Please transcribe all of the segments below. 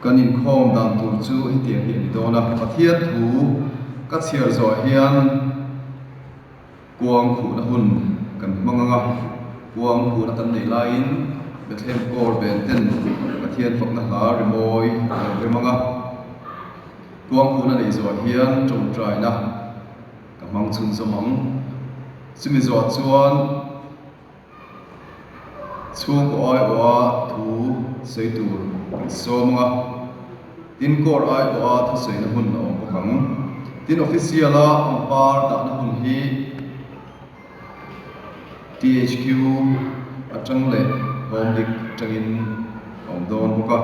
kan in khom dan tur chu hi tiang hi dona pathian thu ka chiar zo hian kuang khu na hun kan manganga kuang khu na kan nei lain bethlem kor ben ten pathian phok na ha remoi remanga kuang khu na nei zo hian tong trai na ka mang chun somang chumi zo chuan chung ko ai wa thu seitur somanga tin kor ai wa thu sei na hun no ko khang tin official a par da na hun hi THQ atang le hom dik tangin om don boka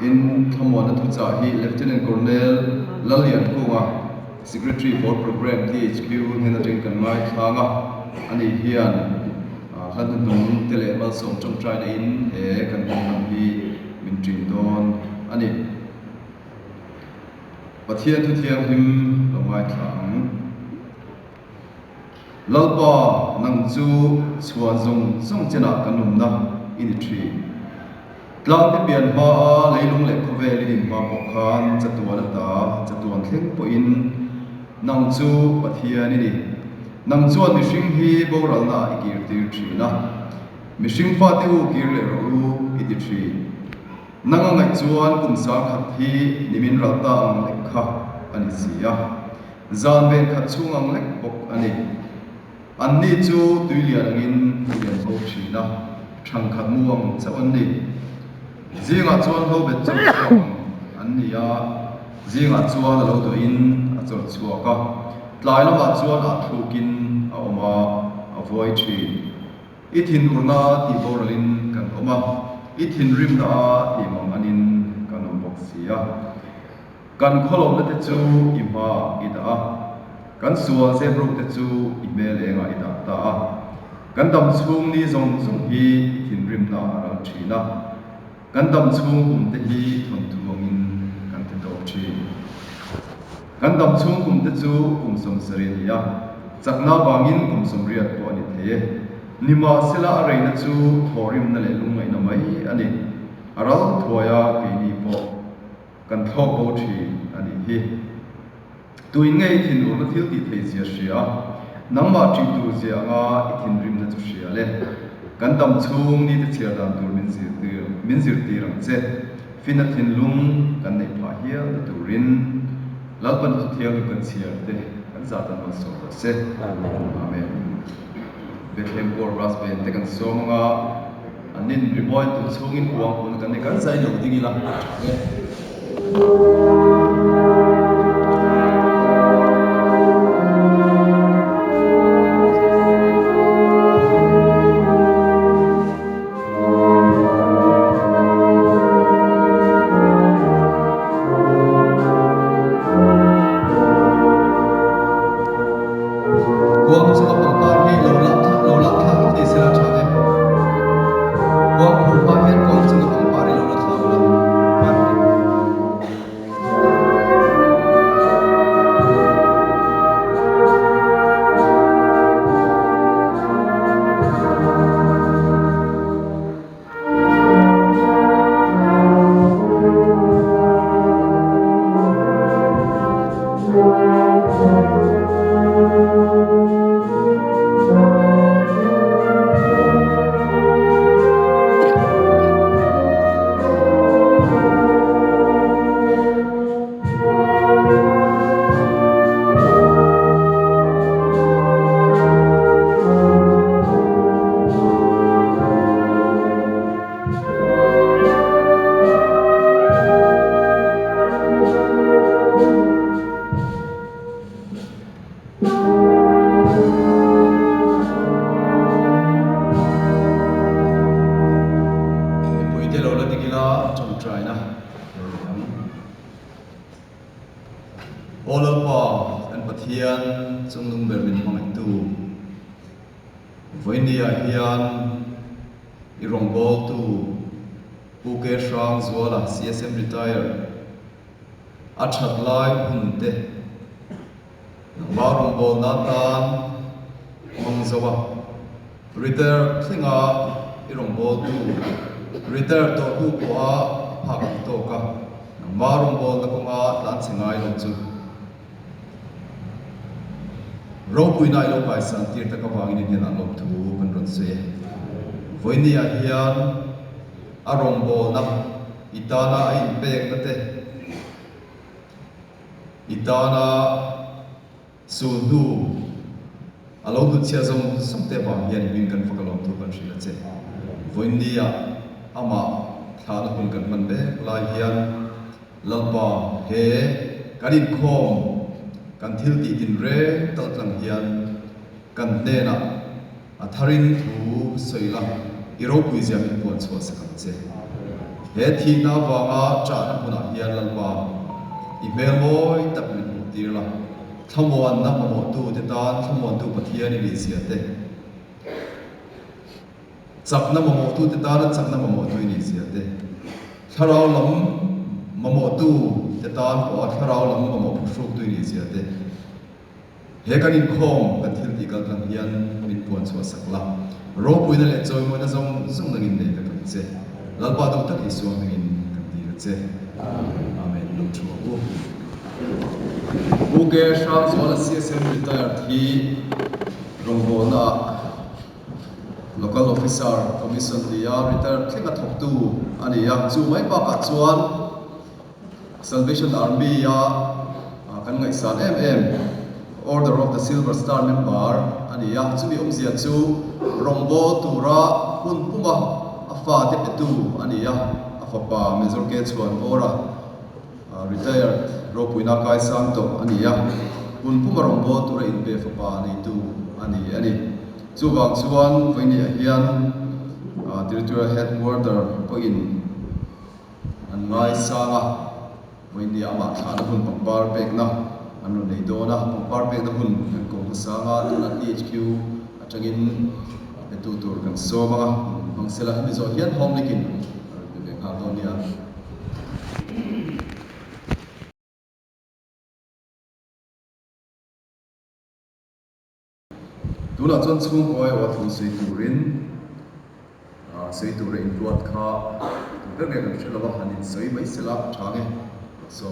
in thamon na thu cha hi lieutenant colonel lalian kunga secretary for program THQ hena ting kan mai thanga ani hian han nung tele bal som trong trai na in e kan kan hi min trin don ani pathian thu thiang him lo mai thang lalpa nang chu chuan zong chena kanum na in tri tlang te pian ma a leilung le khove li din ma ko khan chatuan ta chatuan thleng po in nang chu pathian ni nang chuan mi hring hi boral na ikir tir tri na mi hring fa te u kir le ro u iti tri nang ngai chuan kum sa khat hi nimin ralta ang lekha ani sia zan ben khat chungang lek bok ani anni chu tuilian angin lian ho thina thang khat muang chawan ni zinga chuan ho bet chu anni ya zinga chuan lo do in a chor chuaka tlai lama chuan a thukin a oma a voi thi ithin urna ti boralin kan oma ithin rim na ti manganin kan bok sia kan kholom na te chu ima ida kan sual se bro te chu email enga ida ta kan dam chung ni zong hi thin rim na ra thina kan dam chung kum te hi thon thuangin kan te to thi kan dam chung kum te chu kum som sari ya chakna bangin kum som riat po ani the nima sila reina chu thorim na le lungai na mai ani aral thoya ke ni po kan thok bo thi ani hi tuin ngai thin ur na thil ti thei sia sia nangma ti tu zia nga ithin rim na chu sia le kan tam chung ni te chiar dan tur min zir ti rang che fina thin lung kan nei pha hia na turin lalpan tu thiang kan chiar te kan za tan ma so se amen bethlem kor ras ben te kan so nga anin reboy tu chungin uang kun kan ne kan zai lo dingila te lo la digila chom try na all pa an pathian chung lung ber min hong tu voinia hian I rong bol tu uke shrang zola CSM retire a that lai hun te ba rong bol na tan mong zawa retire thinga I rong bol tu retire to tu kwa phak to ka ba rong bol na ko nga tan singai lo chu ro pui nai lo pai san tir ta ka wangin ni na lo thu kan ron se voinia hian a rong bol na itana a in pek na te itana su du alo du chia zong som te ba hian win kan fakalom thu kan shila che voinia ama thana hun kan man be lai hian lalpa he kanin khom kan thil ti tin re tal tlang hian kan te na a tharin thu soila iro pui jam in pon chho sakam che he thi na wanga cha na puna hian lalpa I mel moi tak min pu tir la thamon na mo tu te tan thamon tu pathian ni sia te chak na mo tu te tan chak na mo tu ni sia te tharau lam mo tu te tan ko tharau lam mo phuk tu ni sia te he kan in khom kan thil ti kal kan hian min pon chho sakla ro pui na le choi mo na zong zong na ngin ne ta kan che lalpa tu tak I suang ngin kan ti che amen lu chu uke shang zola CSM retire thi rong bol na local officer commission dia retire thlenga thok tu ani ya chu mai pa ka chuan Salvation Army ya kan ngai san Order of the Silver Star member ani ya chu mi omzia chu rongbo tura hun puma afa te petu ani ya afa pa major ke chuan ora retired ropuina kai sang to ani ya hun puma rongbo tura in be fa pa ni tu ani chu wang chuan voini hian territorial headquarter po in an ngai sanga voini ama thana hun pangpar pek na ano nei do na pangpar pek na hun kan ko sanga na HQ atangin petu tur kan so mga ang sila ni zo hian hom likin be ka to nia tula chon chung oi wa thu sei turin sei tur in ruat kha be be kan chela ba hanin sei mai sela thange so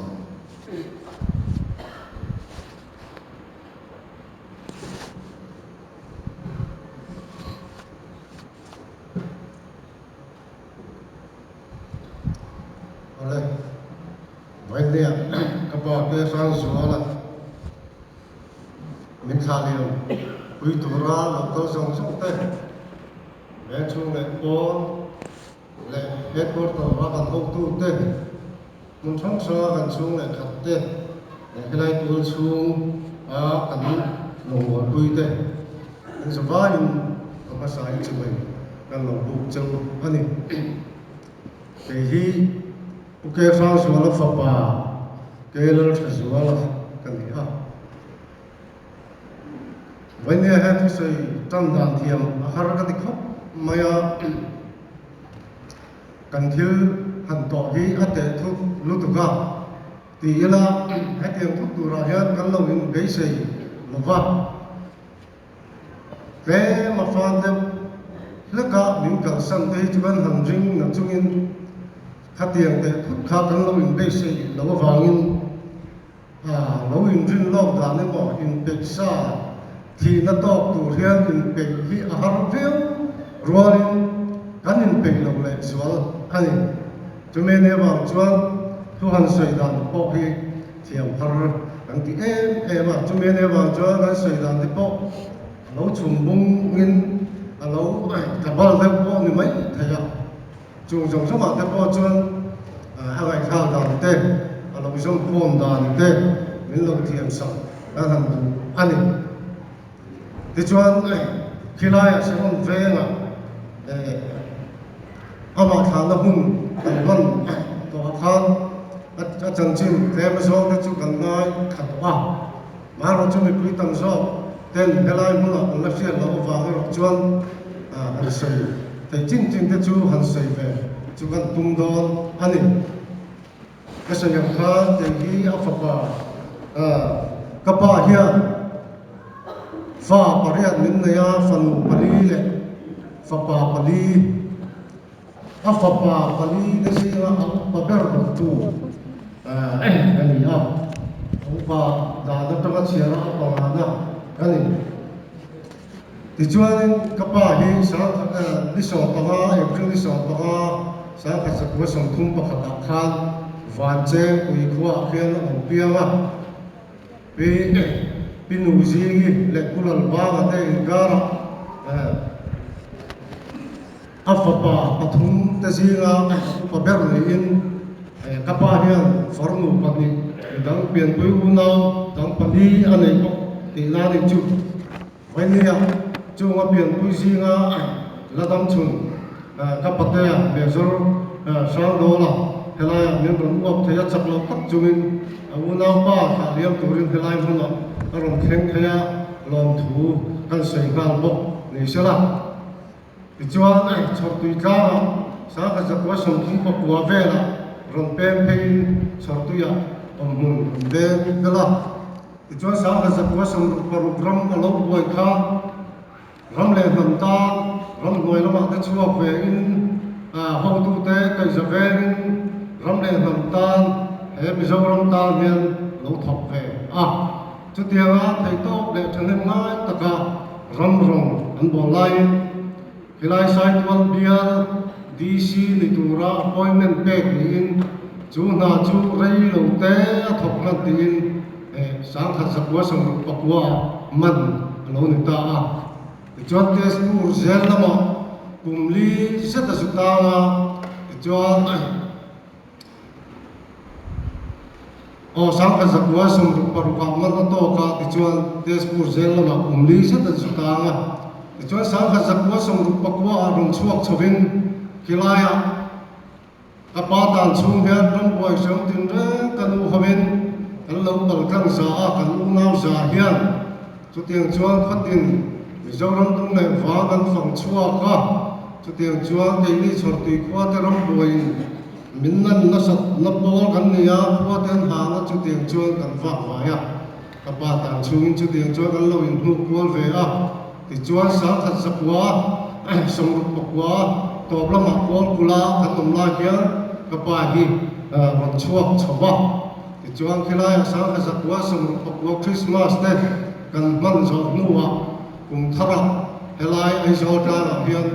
vậy thì các bạn cái sang số là mình khai liền quý thủ ra là tôi sống sống tết mẹ chung lại con lại hết con tàu ra gần hậu tu tết mình sống sơ gần chung lại khát tết cái này tôi chung gần lồng vào quý tết mình sẽ vay có cái sai chúng mình gần lồng buộc châu anh ấy thì uke sang số là phật bà cái là số là cái gì ha vậy nên hết thì xây trăm đàn thiềm har cái gì khóc maya cần thiếu hành tọa hi ắt để thuốc lúc tu ga thì là hết tiền thuốc tu ra hết cần lâu in cái xây một vạn cái mà phan thêm tất cả những cái sản thế chúng ta hành trình là chúng in khát tiền để thuốc khát cần lâu in cái xây lâu vàng in lâu in riêng lâu đàn nên bỏ in bạch sa thì nó to tu riêng in bạch hi har phiêu rồi kan in bạch lâu lại xóa anh chúng mình này vào chuan thu hành水đàn bỏ hi thiam har anh thì em mà chúng mình này vào chuan cái水đàn thì bỏ lâu chủng bung in lâu cả bao lâu bỏ như mấy thầy ạ chung trong số mặt bỏ chuan hai ngày khao đàn tê lâu trong phun đàn tê mình lâu thiam sẵn là thằng anh thì chuan khi lại sẽ còn về mà ama thana hun kan man to khan a chan chim te ma zo te chu kan ngai khat wa ma ro chu mi pui tam zo ten helai mun a la fian lo wa ro chuan an sei te chin chin te chu han sei ve chu kan tum don ani ka sa yang khan te hi a fa pa ka pa hian fa pariat min na ya fan pali le fa pa pali a fa pa pali na si a pa ber tu ani a pa da da ta ka chia ra pa na ani ti chuan ka pa hi sa li so pa ga e kru li so pa ga sa ka sa ko som thum pa kha khan van che ui khwa khian a pia ma pe pinu zingi le kulal ba ga te gara afapa pathum te zinga pa ber le in kapa hian formu pani dang pian pui unau dang pani anei ko ti la ni chu vai ni ya chu nga pian pui zinga la dam chun kapate ya be zor sang do la helai nen ron op the ya chak lo tak chuin unau pa kha liam turin helai hun lo ron kheng khaya lom thu kan sei ngal bok ni sela ti chuan chok tui ka sa ka za ko som thum pa kwa ve la ron pem pein chok tu ya mun de bela ti chuan sa ka za ko som program alo boi kha ram le ham ta ram ngoi la ma ta chuak ve in ho tu te kai za ve ram le ham ta he mi zo ram ta hian lo thok ve chu tiang a thei to le thang ngai taka ram rong an bo lai hilai sai tuan bia DC ni tura appointment pek ni in chu na chu rei lo te a thok na tin sang kha sakwa sam pakwa man lo ni ta a chuan test pur zel lama kumli seta sutanga chuan sang ka zakwa som paru ka man to ka ti chuan tespur zel lama umli sa ta sutanga ti chuan sang ka zakwa som pakwa rung chuak chovin kilaya apa tan chung hian ram boi som tin re kanu hamin kan lo pal kan sa a kan u nau sa hian chu tiang chuan khatin mizoram tung nei wa kan fang chua ka chu tiang chuan ke ni chhor ti khwa te ram boi min nan na sat na bol kan nia khwa ten ha na chu tiang chuan kan va wa ya ka pa tan chung chu tiang chuan kan lo in hu kwal ve a ti chuan sa khat sakwa som pakwa to lama kwal kula kan tom la hian ka pa hi ron chuak chowa ti chuan khilai sa khat sakwa som pakwa Christmas te kan man zo nuwa kum thara helai ai zo ta la hian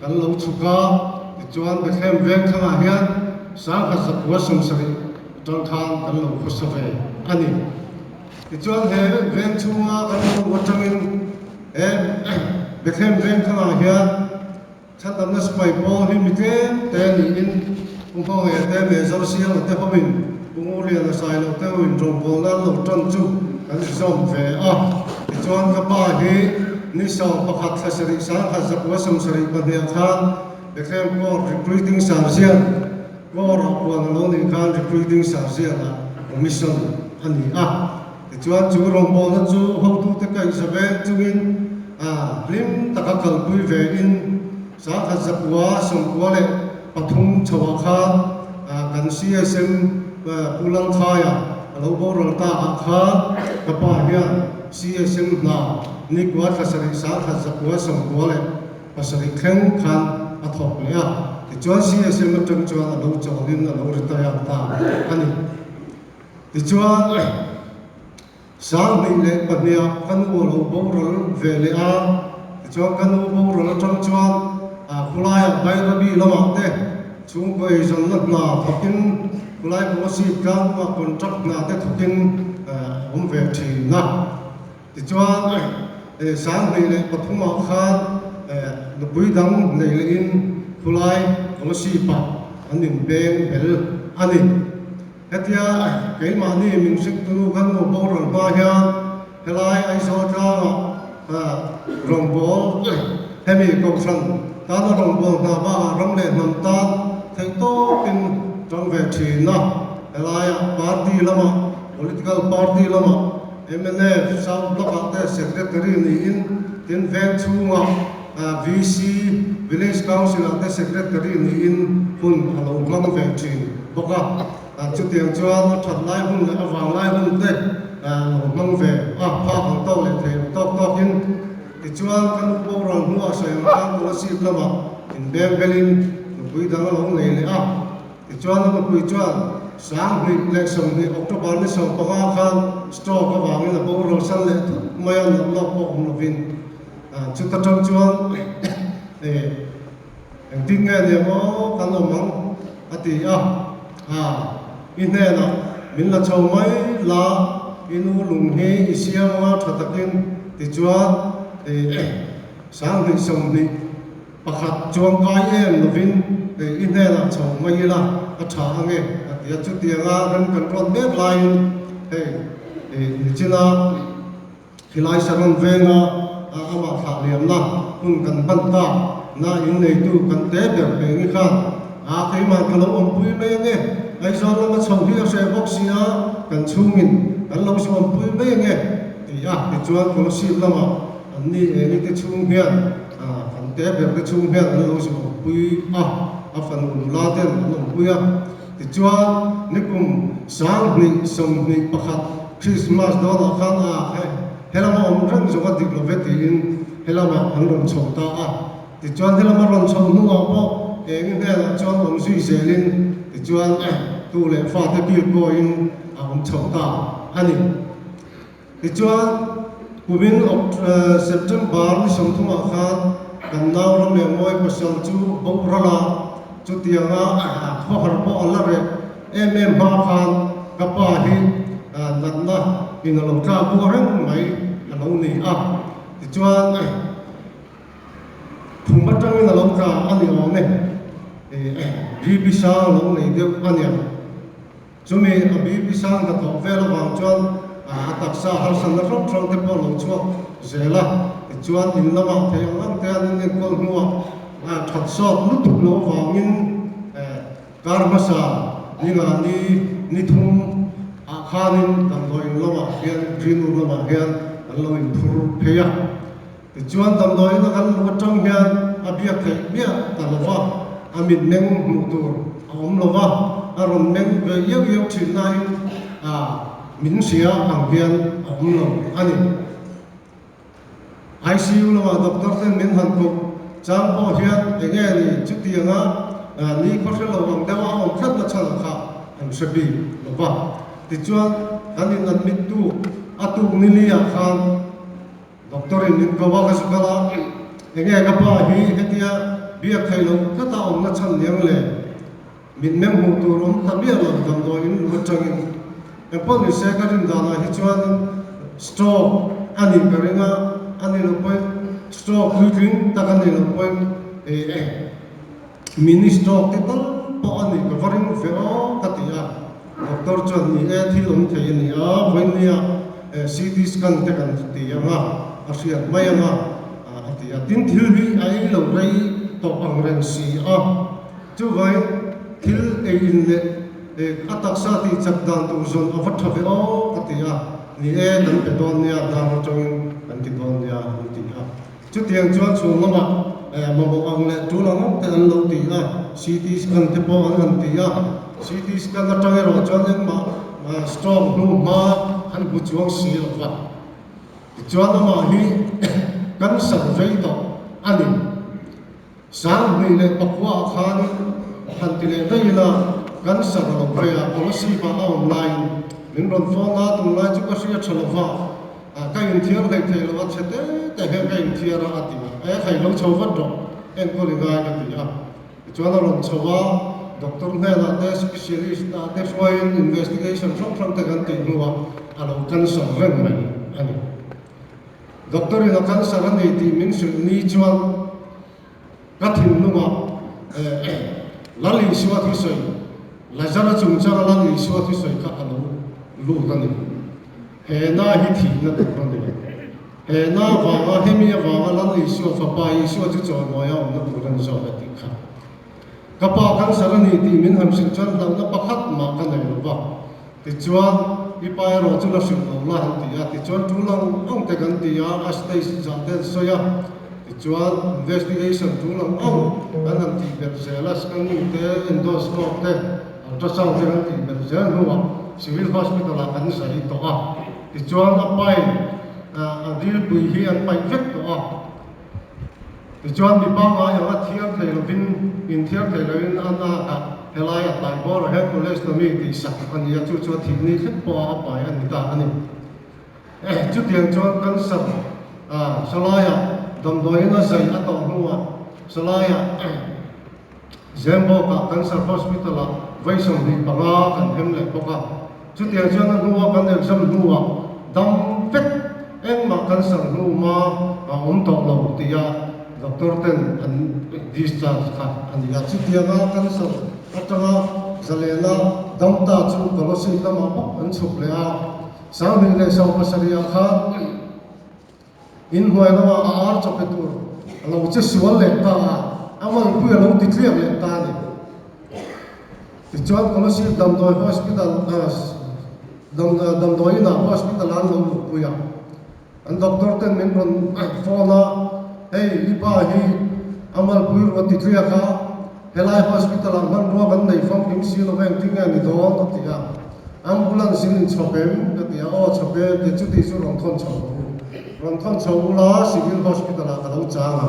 kan lo chuka ti chuan be khem vek thanga hian sang ka zakwa som sari tang khan kan lo khosave ani ti chuan he ven chunga kan lo watangin be khem ven thanga hian chatam na spai po hi miten te ni in kung ho he te me zo siang te homin kung uri na sai lo te win jong po na lo tron chu kan som ve ti chuan ka pa hi ni so pakhat thasari sang ka zakwa som sari pa ne khan be khem ko recruiting sarsian Gora kuan lo ni kan recruiting sarsia na mission ani ti chuan chu rong bo na chu ho tu te kai sabe chungin lim takakal pui ve in sa kha zakwa som kwale pathum chawa kha kan CSM pulang khaya lo bo rol ta kha ka pa hian CSM na ni kwa khasari sa kha zakwa som kwale pasari khen khan athok le ti chuan CSM na chung chuan a lo chawlin a lo retire ta ani ti chuan sang ni le pania kan wo lo bo rol ve le ti chuan kan wo bo rol chung chuan khulai bai rabi lama te chung bai zon na thakin khulai ko si kan ma contract na te thakin ve thi na ti chuan sang ni le pathuma khan no bui dang nei le in khulai ko si pa anin beng bel ani hetia keima ni min sik tu kan mo bo ron ba hian helai ai so tra rong bo hemi ko tran ta nó đồng bộ na ba rong lệ nằm tan thấy to tin trong về chỉ na lại party lama political party lama MNF sau block ate secretary ni in tin ven chunga VC village council ate secretary ni in hun alo mang ve chin boka chu tiang chuan that lai hun le awang lai hun te mang ve pha khang to le the tok in ti chuan kan po rang nu a sai kan ko si lama in bem belin pui dang lo nei le ti chuan ko pui chuan sáng huy lệ sông huy October ni sông baka khan store ka wangin la bo ro san le maya lo po no vin chu ta trong chuan ang tin nghe ni mo kan lo mang ati in ne na min la chau mai la inu lung he isia ma thatakin ti chuan sáng huy sông ni pakhat chuang kai em no vin in ne na chau mai la a tha ange ya chu tianga kan ron mek line china hilai saron venga ama tha liam na hun kan ban ta na in nei tu kan te ber pe ngi khan kai ma kan lo om pui me nge ai zo lo ma chou hi se box sia kan chungin kan lo si om pui me nge ti chuan ko si lama anni ni te chung hian kan te ber te chung hian kan lo si om pui fan la ten om pui ti chuan nikum sang ni som ni pakhat Christmas do na khan helama om rang zo ka dik lo veti in helama an ron chou ta ti chuan helama ron chou nu po eng ne la chuan om sui selin ti chuan tu le fa te pi ko in om chou ta ani ti chuan kumin September ni som thuma khan kan naw ram le moi pasal chu bo rala chu tianga kho har po ala re ba khan kapa hi nanna in lo tra bu rang mai alo ni ti chuan thum ba tang in lo tra ani o ne bi bi sa lo nei de ania chumi bi bi sa na to vel wang chuan tak sa har san na rom trong te po lo chuak zela ti chuan in lama the ang te an ni ko nuwa that sort lu tu lo wangin karmasa ninga ni thum khanin kan loi lama hian rinu lama hian kan loi phur pheya ti chuan tam loi na kan lu tang hian abia the bia talova amit neng mutur om lova aron neng ve yeu thin nai min sia ang hian om lo ani ICU lama doctor ten min han ko chang po hian enge ni chutianga ni ko lo wang dawa om khat na chala kha am sabi lova ti chuan anin an mit tu atu nilia khan doctor in ko wa ka sukala enge ka pa hi hetia bia thailo ka ta om na chan liang le min mem hu tu rom ta bia lo dam do in lu changin e po ni se ka rin da na hi chuan stroke ani peringa ani lo point stroke quick ta kan ni lo point mini stroke te tal po ani covering vero katia doctor chuan ni thil om thei ni voin nia CT scan te kan ti anga asiat mai anga atia tin thil hi ai lo rei to ang ren si chu vai thil in le atak sa ti chak dan tu zon avat thave katia ni dan pe don nia dan chong kan ti don nia ti chu tiang chuan chu lama mamo ang le tu lang te an lo ti CT scan te po an ti CT scan na tang ro chuan en ma strong nu ma an bu chuang si lo va chuan ma hi kan san vei to ani sang ni le pakwa khan han ti le dai la kan san lo ve policy ba online min ron phone na tum lai chu ka sia chalova ka in thiar le the lo chete te he ka in thiar ati khai lo chau wat do en ko ri ga ka ti chuan ron chawa doctor ne la te specialist te foreign investigation from te kan ti nuwa alo cancer ren mai ani doctor in cancer ani ti min su ni chuan ka thin nuwa lali siwa thi soi la jara chung chara lali siwa thi soi ka alo lu kan ni he na hi thi na te kan ni he na vanga hemi vanga lan isu fa pa isu chu chon moya na turan zo la ti kha kapa kan sarani ti min ham sin chan lang na pakhat ma kan nei ba ti chuan i pai ro chu la sim lo la han ti ya ti chuan tu lang ong te kan ti ya as dei sa te so ya ti chuan investigation tu lang ong kan han ti ber zelas kan ni te endoscope te ultrasound te kan ti ber zel no civil hospital la kan sa ri to a ti chuan a pai a dil pui hi an pai vek to a ti chuan mi pa ma ya a thiam thei lo bin in thiam thei lo in an a helai a tai bor he college to mi ti sak an ya chu chu thim ni khet po a pai an ta ani chu tiang chuan kan sa salaya dam doi na sai a to nuwa salaya zembo ka cancer hospital a vaisam ni panga kan hem le poka chu tiang chuan an nuwa kan exam nuwa dam pek em mà căn sở nu mà ông tộc lâu thì doctor ten anh discharge khác anh đi chụp tiền á căn sở ở trong á zalena đâm ta chụp kalau sih kita mabuk anh chụp lea sáng mình lấy sau pasariya khác in huay nó ar chụp cái tour lâu chứ sual lệ ta amal bui lâu thì clear lệ ta này thì cho kalau sih đâm đôi hospital đâm đôi na hospital anh lâu bui an doctor ten min ron phone hey lipa hi amal pui ro ti tria kha helai hospital an man ro kan nei phong kim si lo veng tinga ni do to tia ambulance in chopem to tia o chope te chu ti su ron thon chho la civil hospital ka lo changa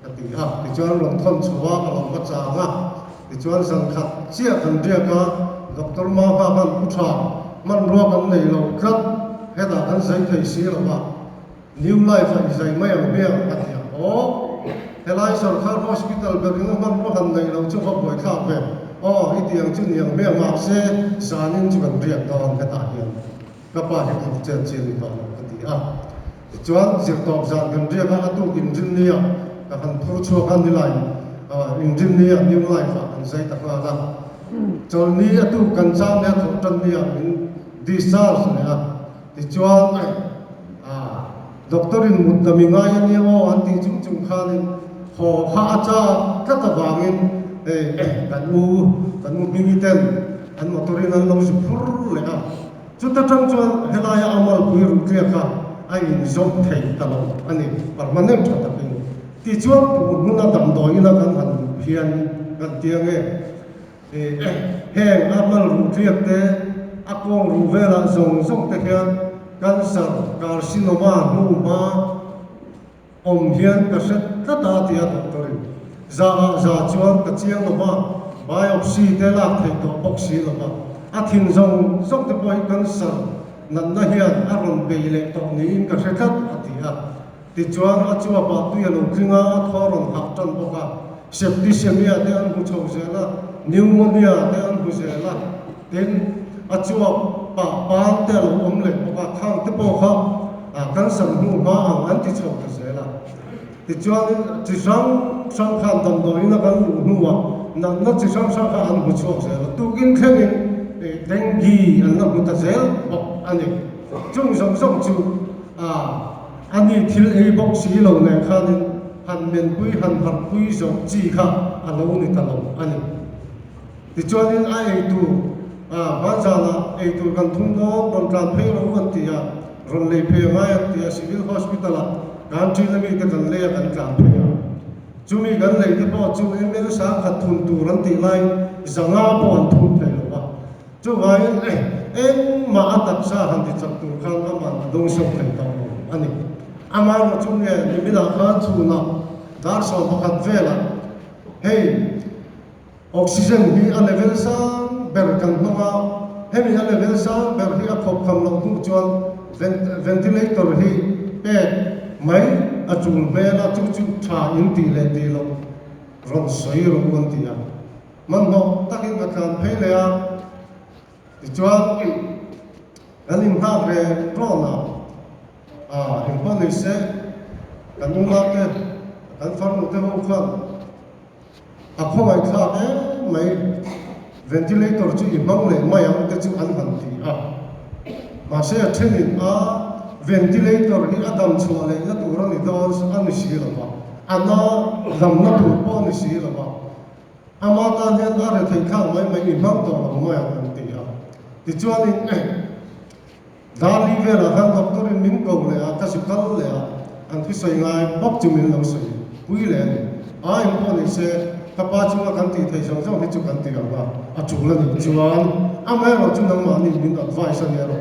ka tia ti chuan ron thon chhuwa ka lo ka changa ti chuan sang khat chia kan ria ka doctor ma ba man utha man ro kan nei lo khat heta kan sai thei si lo ba new life ai sai mai ang bia atia o helai sarkar hospital berino man ro han nei lo chu boi kha ve o itiang chu niang bia ma se sanin chu kan riak don ka ta hian ka pa hi ku chen chen ni ba atia chuan zir top zan kan riak a tu engineer ka han phu chu kan ni lai engineer new life an sai ta ka la chol ni atu kan chang ne thon tan ni in discharge ne ti chuan doctor in mudami nga yan yo anti chung chung khanin ho ha cha ka ta wangin kan mu bingiten an motorin an lo su phur le chu ta tang chuan helaya amal pui ru kria kha ai in zom thei ta lo ani permanent ta pin ti chuan pu nu na dam doi na kan han hian kan tiang heng amal ru kria te akong ru vela zong te hian cancer carcinoma numa hian ka set ta ta tia doctor za chuan ka chiang lova biopsy te lak thei to boxi lova a thin zong te poi cancer nan na hian a ron be le to ni ka sethat atia ti chuan a chuwa pa tu ya lo kringa a thoron hak tan boka septicemia te an hu chho zela pneumonia te an hu zela ten a chuwa pan te lo om le boka khang te po kha kan sam nu ma ang an ti chho te zela ti chuan ti sang khan dam do ina kan nu wa na ti sang kha an hu chho zela tu kin khenin dengue an na hu ta zel bok ani chung chu ani thil ei bok si lo ne khanin han men pui han har pui zo chi kha alo ni ta lo ani ti chuan in ai tu Banjala itu kan tunggu dan kan payung kan tiya ron le payung ayat tiya civil hospital kan cina mi kan le kan payung cumi kan le itu po cumi melu sang kat tunturan tilai zanga po antun payung ba cuman ma atak sa hanti catur kan aman dong sok payung ani aman cumi ni bila kan cuna dar so bakat vela hey oksigen hi a level sang ber kan nonga hemi a level sang ber hi a khop kham lo tu chuan ventilator hi pet mai a chung bela chu tha in ti le ti lo ron soi ro kon ti ya man ho takin ka kan phei le a ti chuan alim ha re rona hin pon ni se kan unga te kan farnu te ho khan a khomai kha mai ventilator chu i mang le mai ang te chu an han ti ma se thenin ventilator hi adam chua le na tur ani dor an si la ba ana dam na tur po ani si la ba ama ta ne are thei khang mai ni mang to lo mai an ti ha ti chuan in dali ve la han doctor in min ko le a ka si kal le a an thi soi ngai bok chu min lo soi pui le a in po ni se ka pa chu ma kan ti thei song song hi chu kan ti ba a chu la ni chuan a mai ro chu nang ma ni min advice ani ro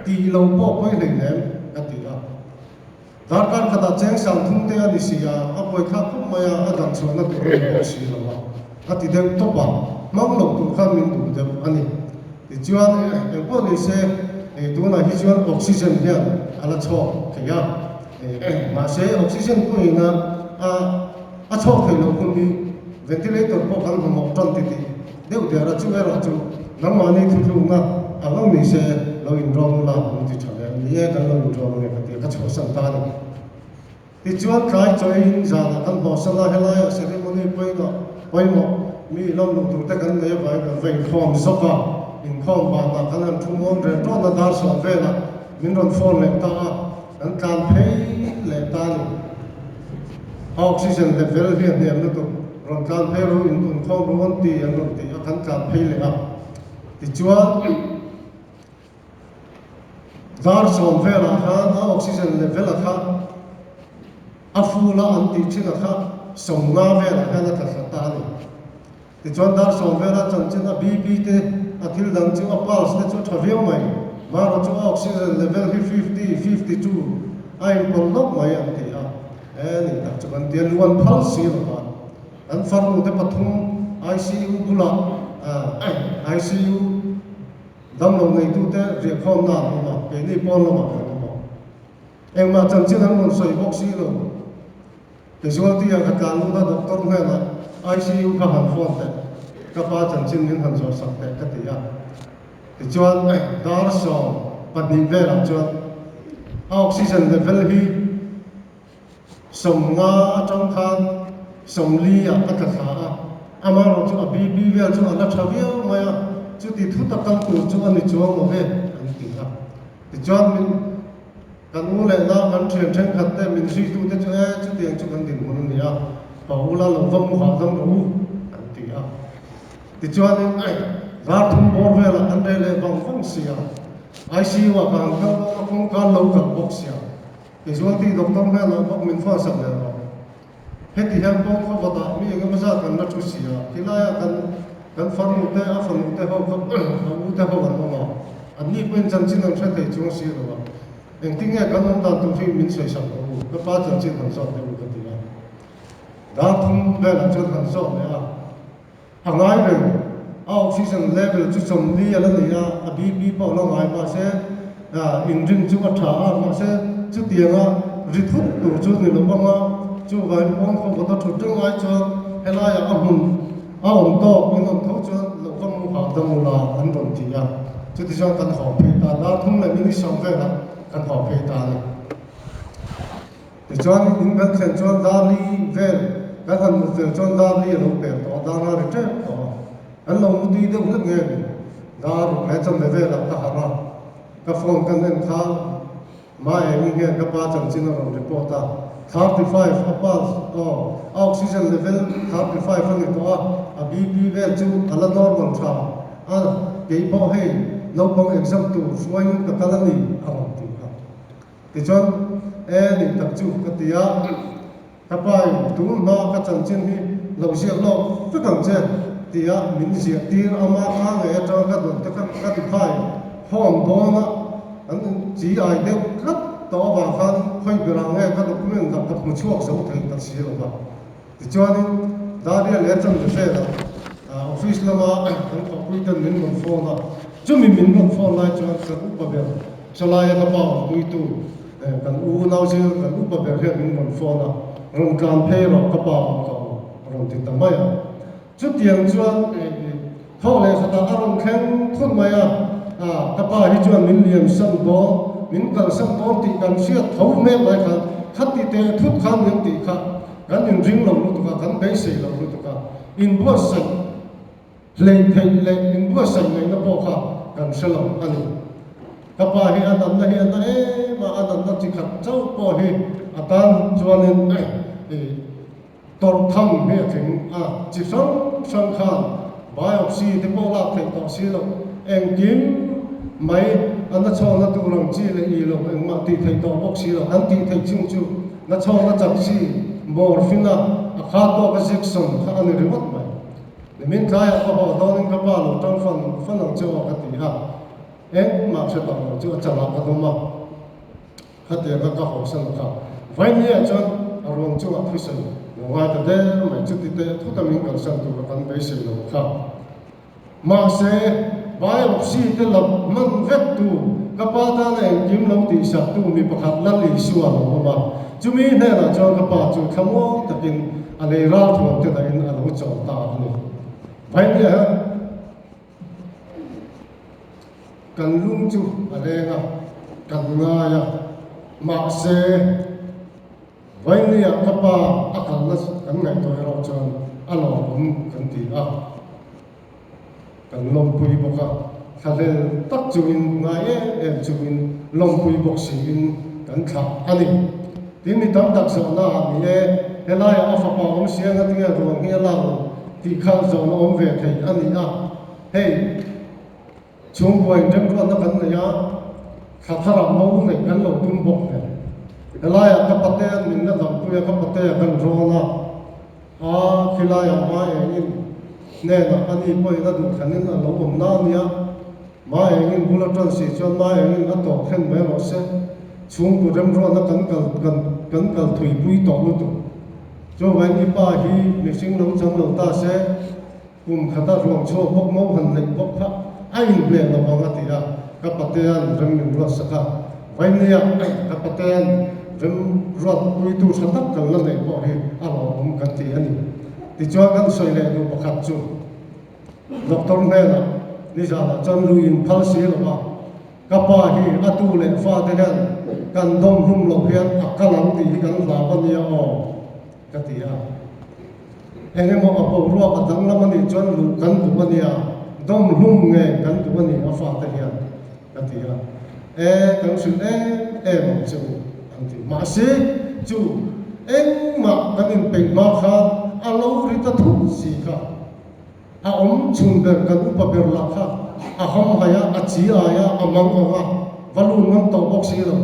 ti lo po poi le le a ti a dar kan khata cheng sang thum te ani si a poi kha pu ma ya a dang chu na tu ro si la ba a ti deu to ba mang lo tu khan min tu de ani ti chuan e po ni se tu na hi chuan oxygen hian ala cho khia mà sẽ oxygen của mình à cho thầy lâu cũng đi ventilator có khăn mà một trăm tỷ nếu để ra chú ra chú nắm mà này thu chung na à lúc mình sẽ lâu in rong là mình chỉ chọn em lý cái lâu in rong này cái chỗ sẵn ta này thì chú ăn cái cho in ra là căn hộ sẵn là hay là sẽ đi mua này quay một mi lâu lâu tụi ta cần này phải về form sắp vào in form vào là căn ăn chung món rồi cho nó đa số về là mình còn form này ta an kan phei le tan oxygen level hi ne am to ron kan phei ro in kun khom ron ti an ron ti kan kan phei le a ti chuan dar som vela han oxygen level a kha a fula an ti china kha som nga vela han ta ta ni ti chuan dar som vela chan chin a bp te a thil dang chu a pulse te chu thaveu mai mà cho oxygen level hi 50, 52 ai còn lốc mai anh thì nên đặt cho anh tiền luôn phal xí rồi mà anh phát một cái pathum ICU bula ICU đâm lòng này tu thế việc không nào mà cái này bon mà em mà chân chính anh muốn soi bóc xí rồi thì chúng ta cái cán bộ đó doctor nghe là ICU các hàng phong thế các ba chân chính những hàng số sắc thế cái gì à thì chuan dar so padin ve la chuan oxygen level hi som nga trong khan som li a ka kha ama ro chu a bp ve chu ala thavia maya chu ti thu ta kan tu chu ani chuang mo ve an ti ha ti chuan min kan u le na kan thian theng khat te min si tu te chu chu tiang chu kan din mun ni a pa u la lo vam kha dam ro an ti ha ti chuan in ra thum bor ve la an de le bang phong sia ICU wa bang ka kong ka lo ka box sia ke zuan ti doctor me la bak min fa sak le ro he ti ham bong kha bata mi nga ma za kan na chu sia hilaya kan farmu te a farmu te ho ka u te ho kan ma an ni pen chan chin ang thate chung si ro eng ting e kan dan tu fi min sai sak ro ka pa chan chin han so te u ka ti la da thum ve la chu han so ne a hangai ve oxygen level chu som li ala ni a bp po lo ngai ma se in ring chu a tha ma se chu tianga ri thut tu chu ni lo ma chu vai pon ko bo thu tu ngai chu hela ya a hun a on to in on tho chu lo kam mu ha dam la an ron ti ya chu ti jang kan ho pe ta da thum le mi som ve la kan ho pe ta ni ti chuan in kan chen chuan da li vel kan han mu vel chuan da li lo pe to da na ri te to anh lòng đi đâu rất nghe đó rồi mấy trăm về là ta hara các phong kan nên khá mai em nghe các ba trăm xin nó report ta 35 above oxygen level 35 phân to a bp vel chu ala normal tha cái bao hay lâu bằng exam tu suy các cái này ang ti ha thì chọn ni tập chu cái tia các bài tu ma các chân xin hi lâu siết lo tất cả chơi tia min sia tir ama kha nge ta ka don ta ka ti phai hom bona an ji ai de kat to wa khan khoi gra nge ka document da ka mu chuak so thei ta si lo ba ti chuan da dia le cham de fe da office lama an ko puitan min mon phone na chu min mon phone lai chuan ka u pa ber chalai ka pa pui tu kan u nau se kan u pa ber he min mon phone na ron kan phe ro ka pa ko ron ti ta mai chút tiền chuan thọ lệ khata aron khen thôn mày các bà hi chuan min liam sang bo min kal sang bo ti kan sia thau me mai khan khát ti te thut khan yang ti kha kan in ring lo lu ka kan be sei lo lu ka in bo sai le in bo sai ngai na bo kha kan selo ani kapa hi anan na hi an ma anan na chi khat chau po hi atan chuanin tor tham he thing chi sang khan biopsy te po la thei to si lo em kim mai an na chaw na tu rang chi le i lo eng ma ti thei to bok si lo an ti thei chung chu na chaw na chak si morphine a kha to ka injection kha ani riwat mai le min khai a ba do ning ka pa lo tang fan ang chaw ka ti ha em ma se ta lo chu cha la ka do ma kha te ka ho san ka vai ni a chan a rong chu a thu sai ngoài từ đây mà chút thì thế thu tâm mình cần sang tụ là cần phải sử dụng không mà sẽ bài học sĩ thế là mang vết tụ các bạn ta này kiếm lâu thì sắp tụ mình bắt học lăn lì xua rồi mà chúng mình này là cho các bạn chúng tham ô tập in anh ấy ra thôi thế là in anh ấy chọn ta này vậy nhỉ cần lung chú anh ấy à cần ngay à mà sẽ vậy thì các bạn akan nas kan ngai to ro chan alo kan ti kan lom pui boka khale tak chuin ngai em chuin lom pui bok sin kan kha ani tin ni tam tak so na ni helai afa pa om sia nga tinga ro ngi la ti khang zo no om ve thei ani hey chung boy dem ro na kan ya kha thara mo ngai kan lo tum bok ne helai ka pate min na dam pu ya ka pate kan ro na khilai ma in ne na ani poi na du khanin na lo om na nia ma in bulatan si chon ma in na to khen me ro se chung pu rem ro na kan kal thui pui to lu tu cho vai ni pa hi ni sing lo chang lo ta se khata rong cho bok mo han le bok kha ai ble na ma nga ti ya ka pate an rem ni ro sa ka vai ni ya ka pate an rem ro pui tu sa tak kal na le bo hi alo kan ti ani ti cho kan soi le du pakhat chu doctor ne na ni za la chan lu in phal si lo ba ka pa hi atu le fa te kan kan dom hum lo hian akalang ti kan la ba ni o ka ti ya ene mo apo ro ka dang la mani chan lu kan du ba ni ya dom hum nge kan du ba ni a fa te hian ka ti ya kan su mo chu an ti ma se chu eng ma kan in pe ma kha alo ri ta thu si kha chun ber kan upa ber la kha hom haya chi aya amang nga valun ngon to bok si lo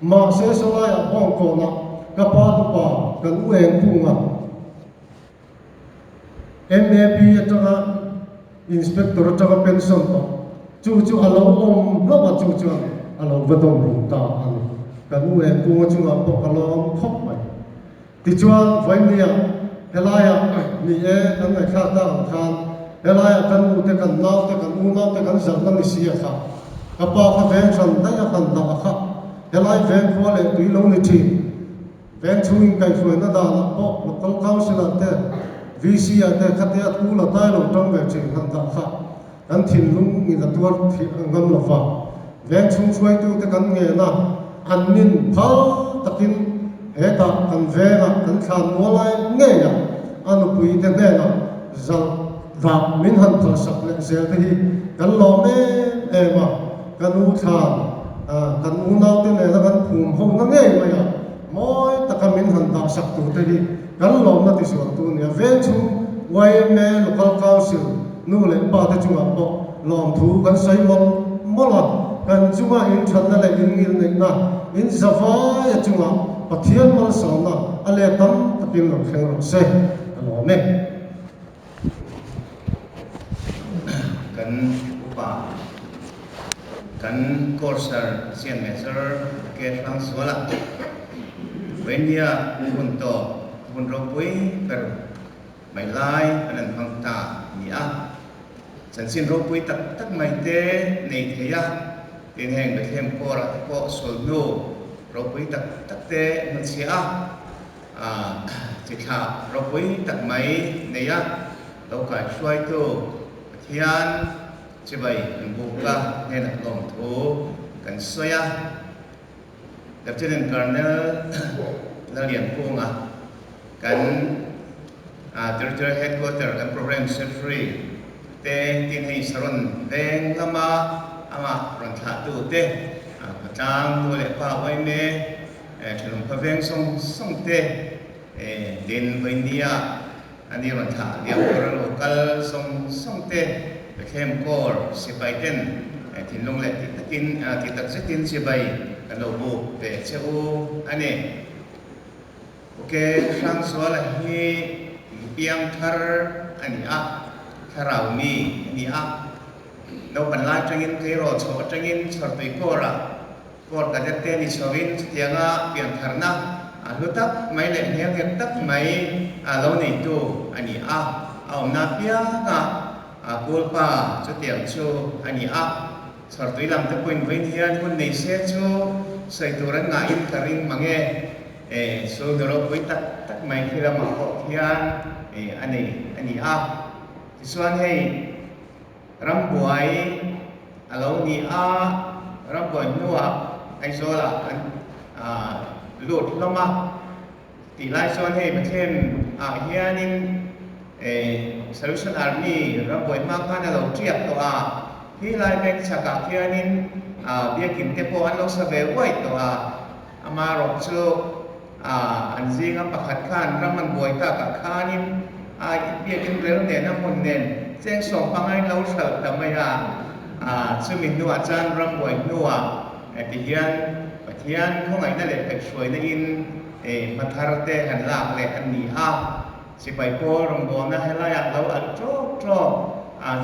ma se so la ya bong ko na ka pa tu pa kan u eng pu nga MAP atanga inspector atanga pension to chu alo lo ma chu alo vadom ru ta an kan u eng pu nga chu nga bok alo khop mai ti chuan vai nia helaya ni kan ngai kha ta khan helaya kan u te kan nau te kan u nau te kan zam na ni sia kha ka pa kha ven san da ya kan da kha helai ven ko le tui lo ni thi ven chuin kai fuan na da na po local council te VC te khate at u la tai lo tong ve chi kan da kha kan thin lung ni da tuar thi ngam lo fa ven chung chuai tu te kan nge na an nin phal takin heta kan vela kan khan mo lai nge ya anu pui te ne na zal da min han thal sak le zel te hi kan lo me ma kan u tha kan u nau te ne na kan phum ho na nge ma ya moi ta kan min han da sak tu te hi kan lo na ti so tu ne ven chu wai me local council nu le pa te chu ma po lom thu kan sai mo la kan chu ma in than na le in ngil ne na in zawa ya chu ma pathian mal sauna ale tam tapin lo kheng ro se alo me kan upa kan courser sian measure ke sang swala wendia hun ro pui per mai lai anan phang ta ni a chan sin ro pui tak mai te nei theya tin heng be them ko ra ko sol no ro pui tak te mun sia chỉ thà rồi với tận mấy này á đâu cả xoay tu thiên chỉ vậy mình buộc ra nên là lòng thú cần xoay á đặc cho nên cần là liền cuồng cần territorial headquarter and program secretary te tin hay saron veng lama ama ron tha tu te pachang tu le pa wai me thlum phaveng song te din India ani ron tha liam kor local song te khem kor sipai ten thin long le ti takin ti tak setin sibai kan lo bu te cheu ani okay sang so la hi piang thar ani a tharau mi ani a no ban la changin ke ro cho changin chor tui ko ra ko ka de te ni chawin tianga piang thar na lu tak mai le hiang hiang tak mai lo nei tu ani a au na pia nga kul pa chu tiang chu ani a chor tui lam te point vein hian hun nei se chu sai tu ran nga in karing mange so doro pui tak mai thira ma ko hian ani a chuan hei rambuai alo ni a rambuai nuwa ai zola lut loma ti lai chuan hei pathen hianin Salvation Army rambuai ma khan alo triap to hi lai bek chaka hianin biakin te po an lo sa ve wai to ama rok chu an zinga pakhat khan raman buai ta ka khanin biakin rel ne na mun nen cheng song pangai lo sal tamaya chumin nuwa chan rambuai nuwa ti hian pathian khongai na le pek shoi na in mathar te han lak le an ni sipai po rong bo na helaya lo al tro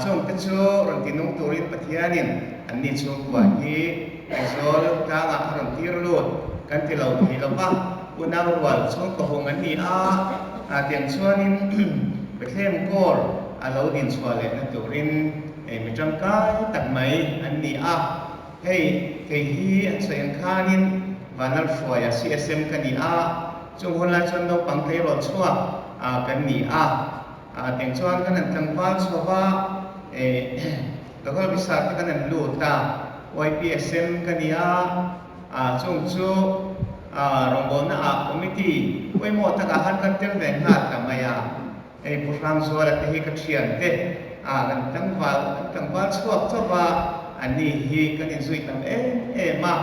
chung te chu rong tinung turin pathianin an ni chu kwa hi aizol ka nga rong tir lut kan ti lo hi lo pa unang wal chung ko hong an ni tiang chuanin pathem kor alo din chwale na turin mi tang kai tak mai an ni hei ke hi an sayan khanin vanal foya CSM kan ni chung hon la chon no pang kai ro chua kan ni tiang chuan kan an tang wal chwa lokal bisa kan an lu ta YPSM kan ni chung chu rongbo na committee wei mo ta ka han kan tel veng na ta maya program so la te hi ka thian te kan tang wal chuak chowa ani hi kan in zui tam ma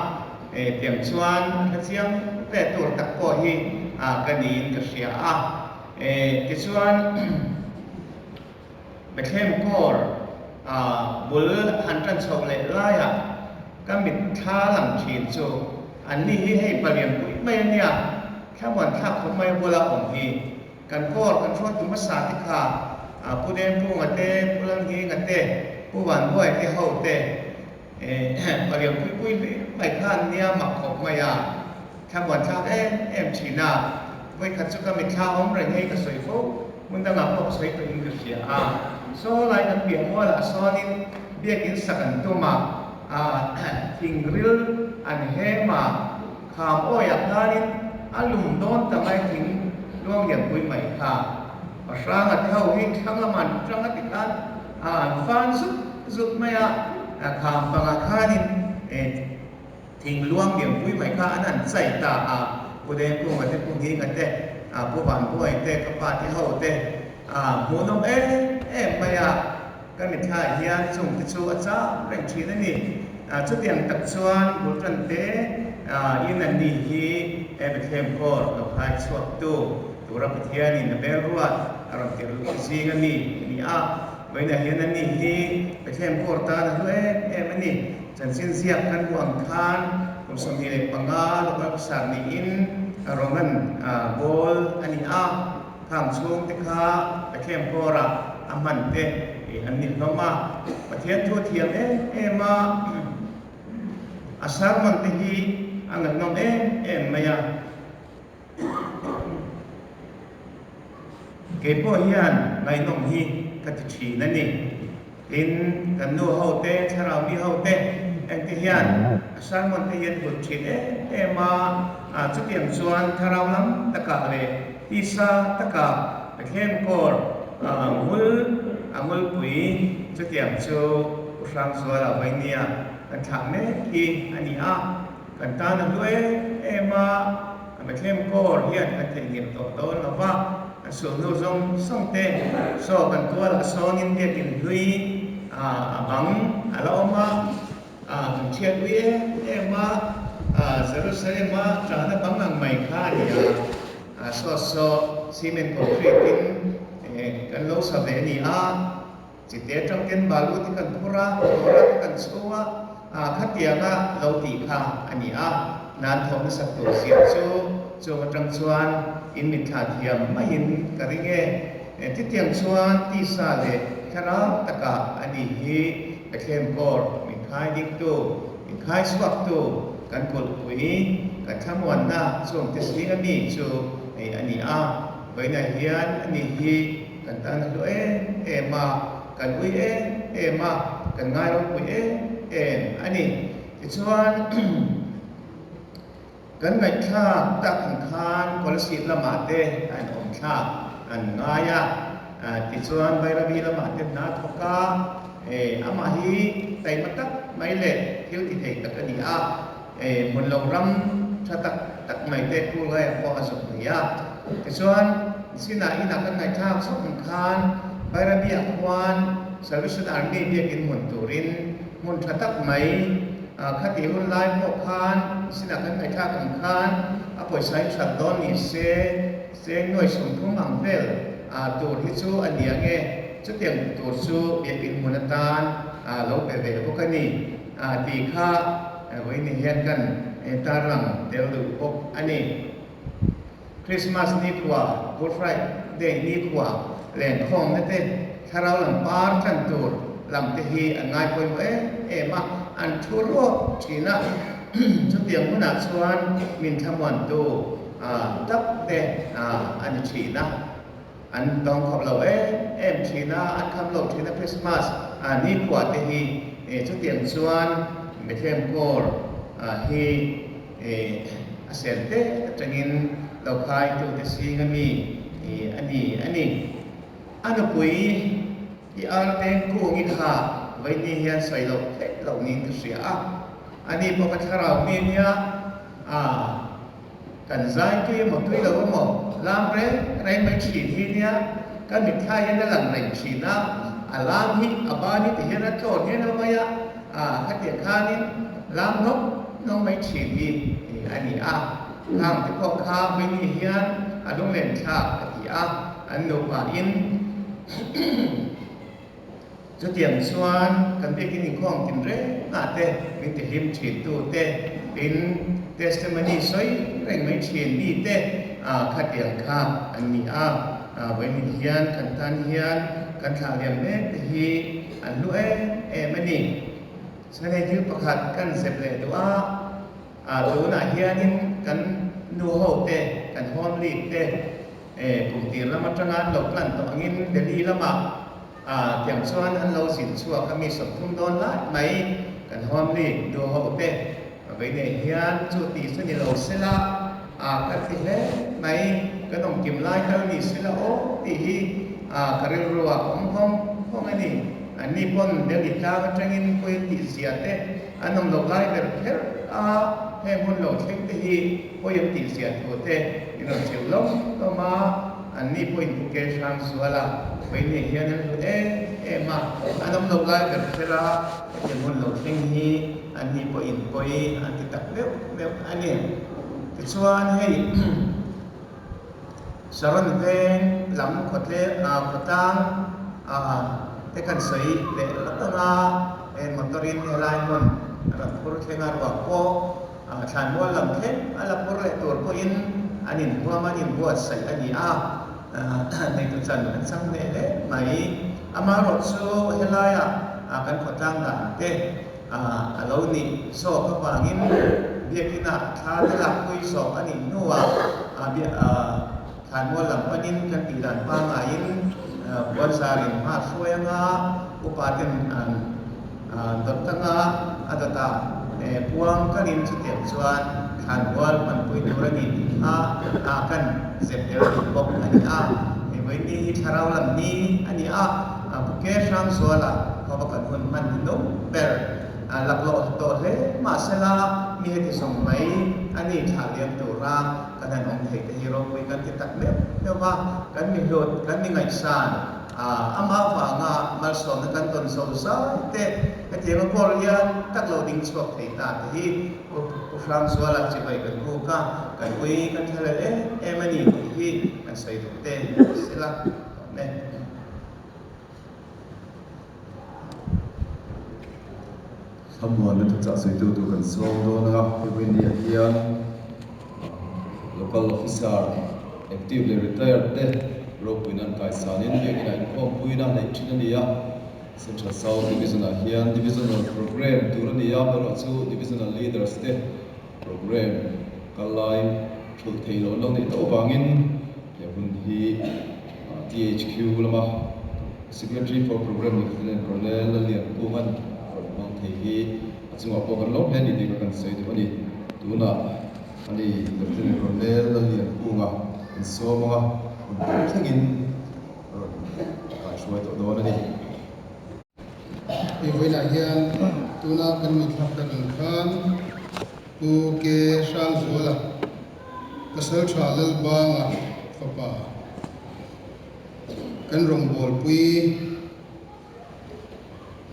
tiang chuan ka chiang pe tur tak ko hi kan in ka sia ti chuan Bethlem kor bul han tan chho le la ya ka mit tha lam thin chu an ni hi hei paliam pui mai ania kha wan tha khom mai bola om hi kan kor kan thon tu ma sa ti kha pu den pu ngate pulang hi ngate pu wan boi te ho te paliam pui mai khan nia ma khom mai kha wan tha em china voi kha chu ka mit tha om re hei ka soi fo mun da ma pok soi ko in ka sia so lai na piang wala sonin biak in sakan tuma hingril an hema kham o yak nanin alum don tamai thing luang yang pui mai kha pasang at hau hi thangaman trangatikan fan zut maya kham panga khanin thing luang yang pui mai kha anan chai ta pude pu ngate pu hi ngate pu ban pu ai te ka pa ti ho te mu no maya kan mi tha hian chung ti chu acha reng thi na ni chu tiang tak chuan bu tran te in an ni hi Bethlem kor lo khai chuak tu tura pathian in bel ruat aram tir lu zinga ni mai na hian an ni hi Bethlem kor ta na hle ani chan sin siap kan buang khan kum som hi le panga lo ka sar ni in rongan bol ani kham chung te kha Bethlem kor aman te an ni noma pathian thu thiam ma asar man te hi angat nom maya ke po hian ngai nom hi ka ti thi na ni in kan nu ho te tharau mi ho te en te hian asar man te hian hut thi ma chu tiam chuan tharau lam taka le isa taka Bethlem kor amul pui chu tiam chu sang so la vai nia kan tha me ki ani kan ta na lu ma Bethlem kor hian kan thei ngim to la wa so no zong song te so kan to la so nin dia tin hui abang ala ma thiệt uy em mà Jerusalem mà trả nó bằng ngang mày khá thì so cement concrete in kan lo sa ve ni chỉ té trong cái balu thì kan pura thì kan suwa khát tiền lâu tỉ kha anh nan thong sắc tổ xiết cho mà trong xuan in mình thả thiềm mà in cái nghe tiết tiền xuan ti sa le khara taka anh hi cái khem cor mình khai đi tu mình khai swap tu kan kol pui kan thamuan na chuang te si ami chu anh với này hiền anh hi kan tan lo mà kan ui mà kan ngai lo ui anh thì chuan kan ngai tha tak khan policy lama te an om tha an ngaya thì chuan vai rabi lama te na thoka ama hi tai matak mai le thiếu thì thei tak ani mun lo ram tha tak mai te ku ngai ko asuk ya thì chuan sina ina kan ngai tha sok khan vai rabi akwan Salvation Army dia in mun turin mun tha tak mai khát đi hun lai mo khan xin là cái ngày khác cũng khan apoi sai chặt đón ni se ngồi xuống thung mang vel tổ hi chu anh đi nghe chút tiền tổ chu biệt in monatan lâu về có cái ni thì kha với ni hiện cần ta rằng đều được bốc anh Christmas ni qua Good Friday ni qua lên không thế thế thàเราlàm bar chân tour làm thế hi anh ngay coi mà anh thua lỗ chỉ na chút tiền của nạp xuân mình tham quan tu đắp đè anh chỉ na anh đong khóc lẩu em chỉ na anh khăm lẩu chỉ na Christmas ni quả thì hi chút tiền xuân mình thêm cor hi asen te trangin lẩu khai tu te si ngami anh quý thì anh tên cô nghĩ khá với ni hiền xoay lộc thế lộc nín thực sự anh đi vào cái thảo miên nhá cần giải cái một tuy là một làm đấy mấy chỉ thì nhá cái mình thay cái lần này chỉ na làm hít ba đi thì hiện ra chỗ hiện ra bây giờ cái tiền khai đi làm nó mấy chỉ thì anh đi làm thì có khá với ni hiền đúng lên khá thì anh nộp in cho tiền xuân cần biết cái những con tiền rễ thế mình thể hiện chuyện tu thế in testimony soi rồi mấy chuyện đi thế khát tiền khá anh mi với mình hiền cần tan hiền cần thảo điểm đấy thì anh lúa em đi sau này cứ bậc hạt cần xếp lệ đó tú nãy hiền nhưng cần nuôi hậu thế cần hôn lì thế cùng tiền lắm trong anh lộc lần tổ nghìn để đi lắm tiếng xuân anh lâu xin chùa kami sập thung đón lại mấy cần hôm đi đồ hậu tệ với này hiền chủ tỷ sẽ đi lâu sẽ là các tỷ lệ mấy cái đồng kim lai theo đi sẽ là ô tỷ hi cái rìu rùa không anh đi anh đi pon để đi ta cái trang in quên tỷ gì thế anh nông lộc lai về hết thêm hôn lộc thêm tỷ hi quên tỷ gì thôi thế nhưng mà chiều lắm đó mà anh đi quên cái sang xua là với này hiện nay mà anh ông lâu lại được ra cái môn lâu sinh hi anh đi bồi anh đi tập nếu anh đi cái số anh hay sờn về lắm có thể có tăng cái cần sấy để lắp ra motorin lại môn làm phô cái ngar vào cô sản mua làm thế anh làm phô lại tuổi cô in anh nhìn qua mà nhìn qua sấy anh đi này tôi dần anh sang đấy mấy ama rồi số hiện nay cần có tăng là thế lâu nị số các bạn in việc cái nào thà để làm quy số anh in nua việc thành mua làm anh in cần bị đàn ba ngày in buat sehari mah suai upaten dot tengah ada tak puang kanin setiap cuan kan wal manpui durani akan september bok ani với đi thảo làm đi anh buke sang soala có bakat hun man no ber lạc lộ tổ lễ mà sẽ là mi hết sòng mấy anh thả liêm tổ ra cái này ông thầy cái hero với cái tắc nếp theo ba cái mình lột cái mình ngày sàn ama và nga mal sòng cái ton sâu sa te cái tiếng của Korea các lâu đỉnh chuộc thấy ta thì của France là chỉ vậy cái cô cả cái quý cái thế là em anh nhìn thì mình xây được tên sẽ là này Someone that took us to console Dona, when the here, local officer, actively retired death, rope in and Kaisan in the Hong Puina, China, Central South Divisional here, divisional program, Turania, but also divisional leaders, death program, Kalai, Chultail, along the Tobangin, he THQ Lama, Secretary for Program Lieutenant Colonel Lian Puman. Thì chúng ta có lúc hết thì cần xây dựng đi tu na anh đi đầu tiên là còn để là liền cuồng à số mà thế nghìn cái số tổ đó này thì với lại hiện tu na cần mình học được khan tu ke sang số là cái sở trả lời bang à papa cần rong bol pui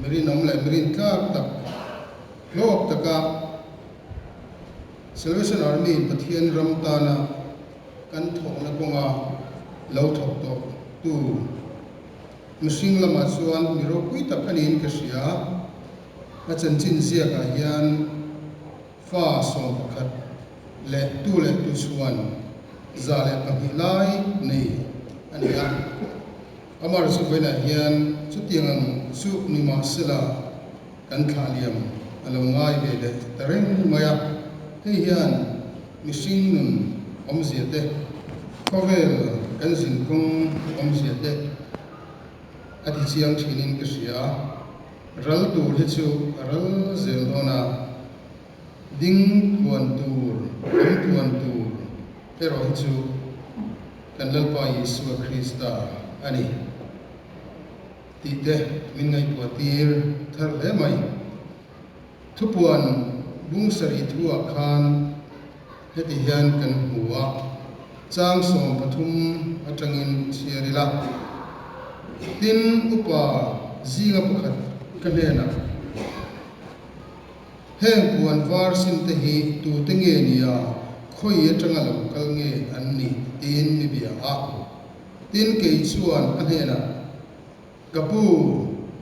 Merin nom lại merin các tập lốp tất cả Salvation Army Pathian Ramtana kan thong na konga lâu thok to tu mishing lama chuan miro pui tak anin ka sia a chan chin zia ka hian fa som pakhat le tu chuan za le ka hi lai nei ania amar su vena hian chu tiang su nima sila kan thaliam alo ngai be de tareng maya he hian mishing nun omziate kovel kan zin kong omziate ati chiang thinin ka sia ral tur he chu ral zel hona ding thuan tur pero he chu kan lalpa Yesu Krista ani tite min ngai puatir thar le mai thupuan bung sari thua khan heti hian kan huwa chang som pathum atangin chiarila tin upa zinga pakhat kanena heng puan var sin te hi tu tenge nia khoi atanga lo kal nge anni tin mi bia a tin ke chuan anena kapu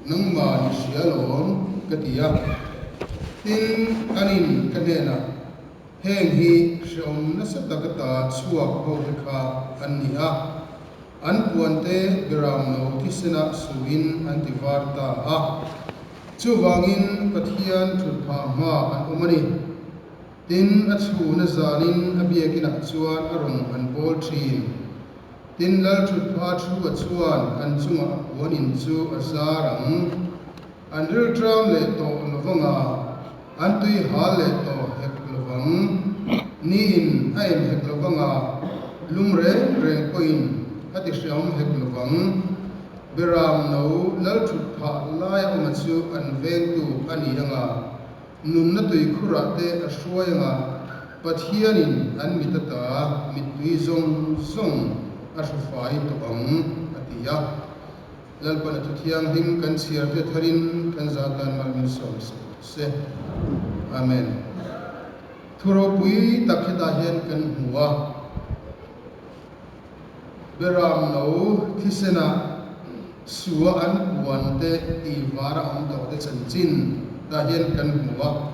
nang ma ni sialon katia tin anin kanena heng hi shom na satakata chuak ho kha annia an puante biram no thisena suin antivarta a chuwangin pathian thulpha ma an umani tin achu na zanin abiakina chuan arong an bol thin tin lal thulpha thu chuan an chunga wanin chu azarang an ril tram le to lovanga an tui hal le to hek lovang ni in aim hek lovanga lumre reng koin ati sham hek lovang biram no lal thulpha lai amachu an veng tu ani anga num na tui khura te ashwayanga pathianin an mitata mitui zong ashufai to ang atiya lalpana tuthiang him kan siar te tharin kan zatan malmin som se amen thuro pui takhita hian kan huwa beram no thisena suwa an puante ti vara om do te chanchin ta hian kan huwa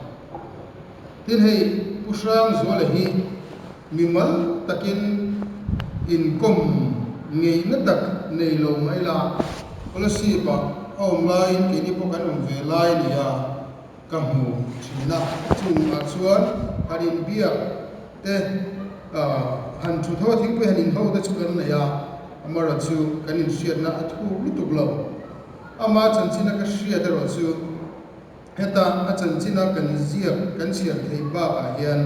tin hei pusang zole hi mimal takin income ngei na tak nei lo mai la policy pa online ke ni po kan ve lai nia ka mu thina chung a chuan harin bia te han thu tho thing pe hanin ho te chukan na ya amara chu kanin shiat na athu lutuk lo ama chanchina ka shiat ro chu heta a chanchina kan zia kan siar thei ba ka hian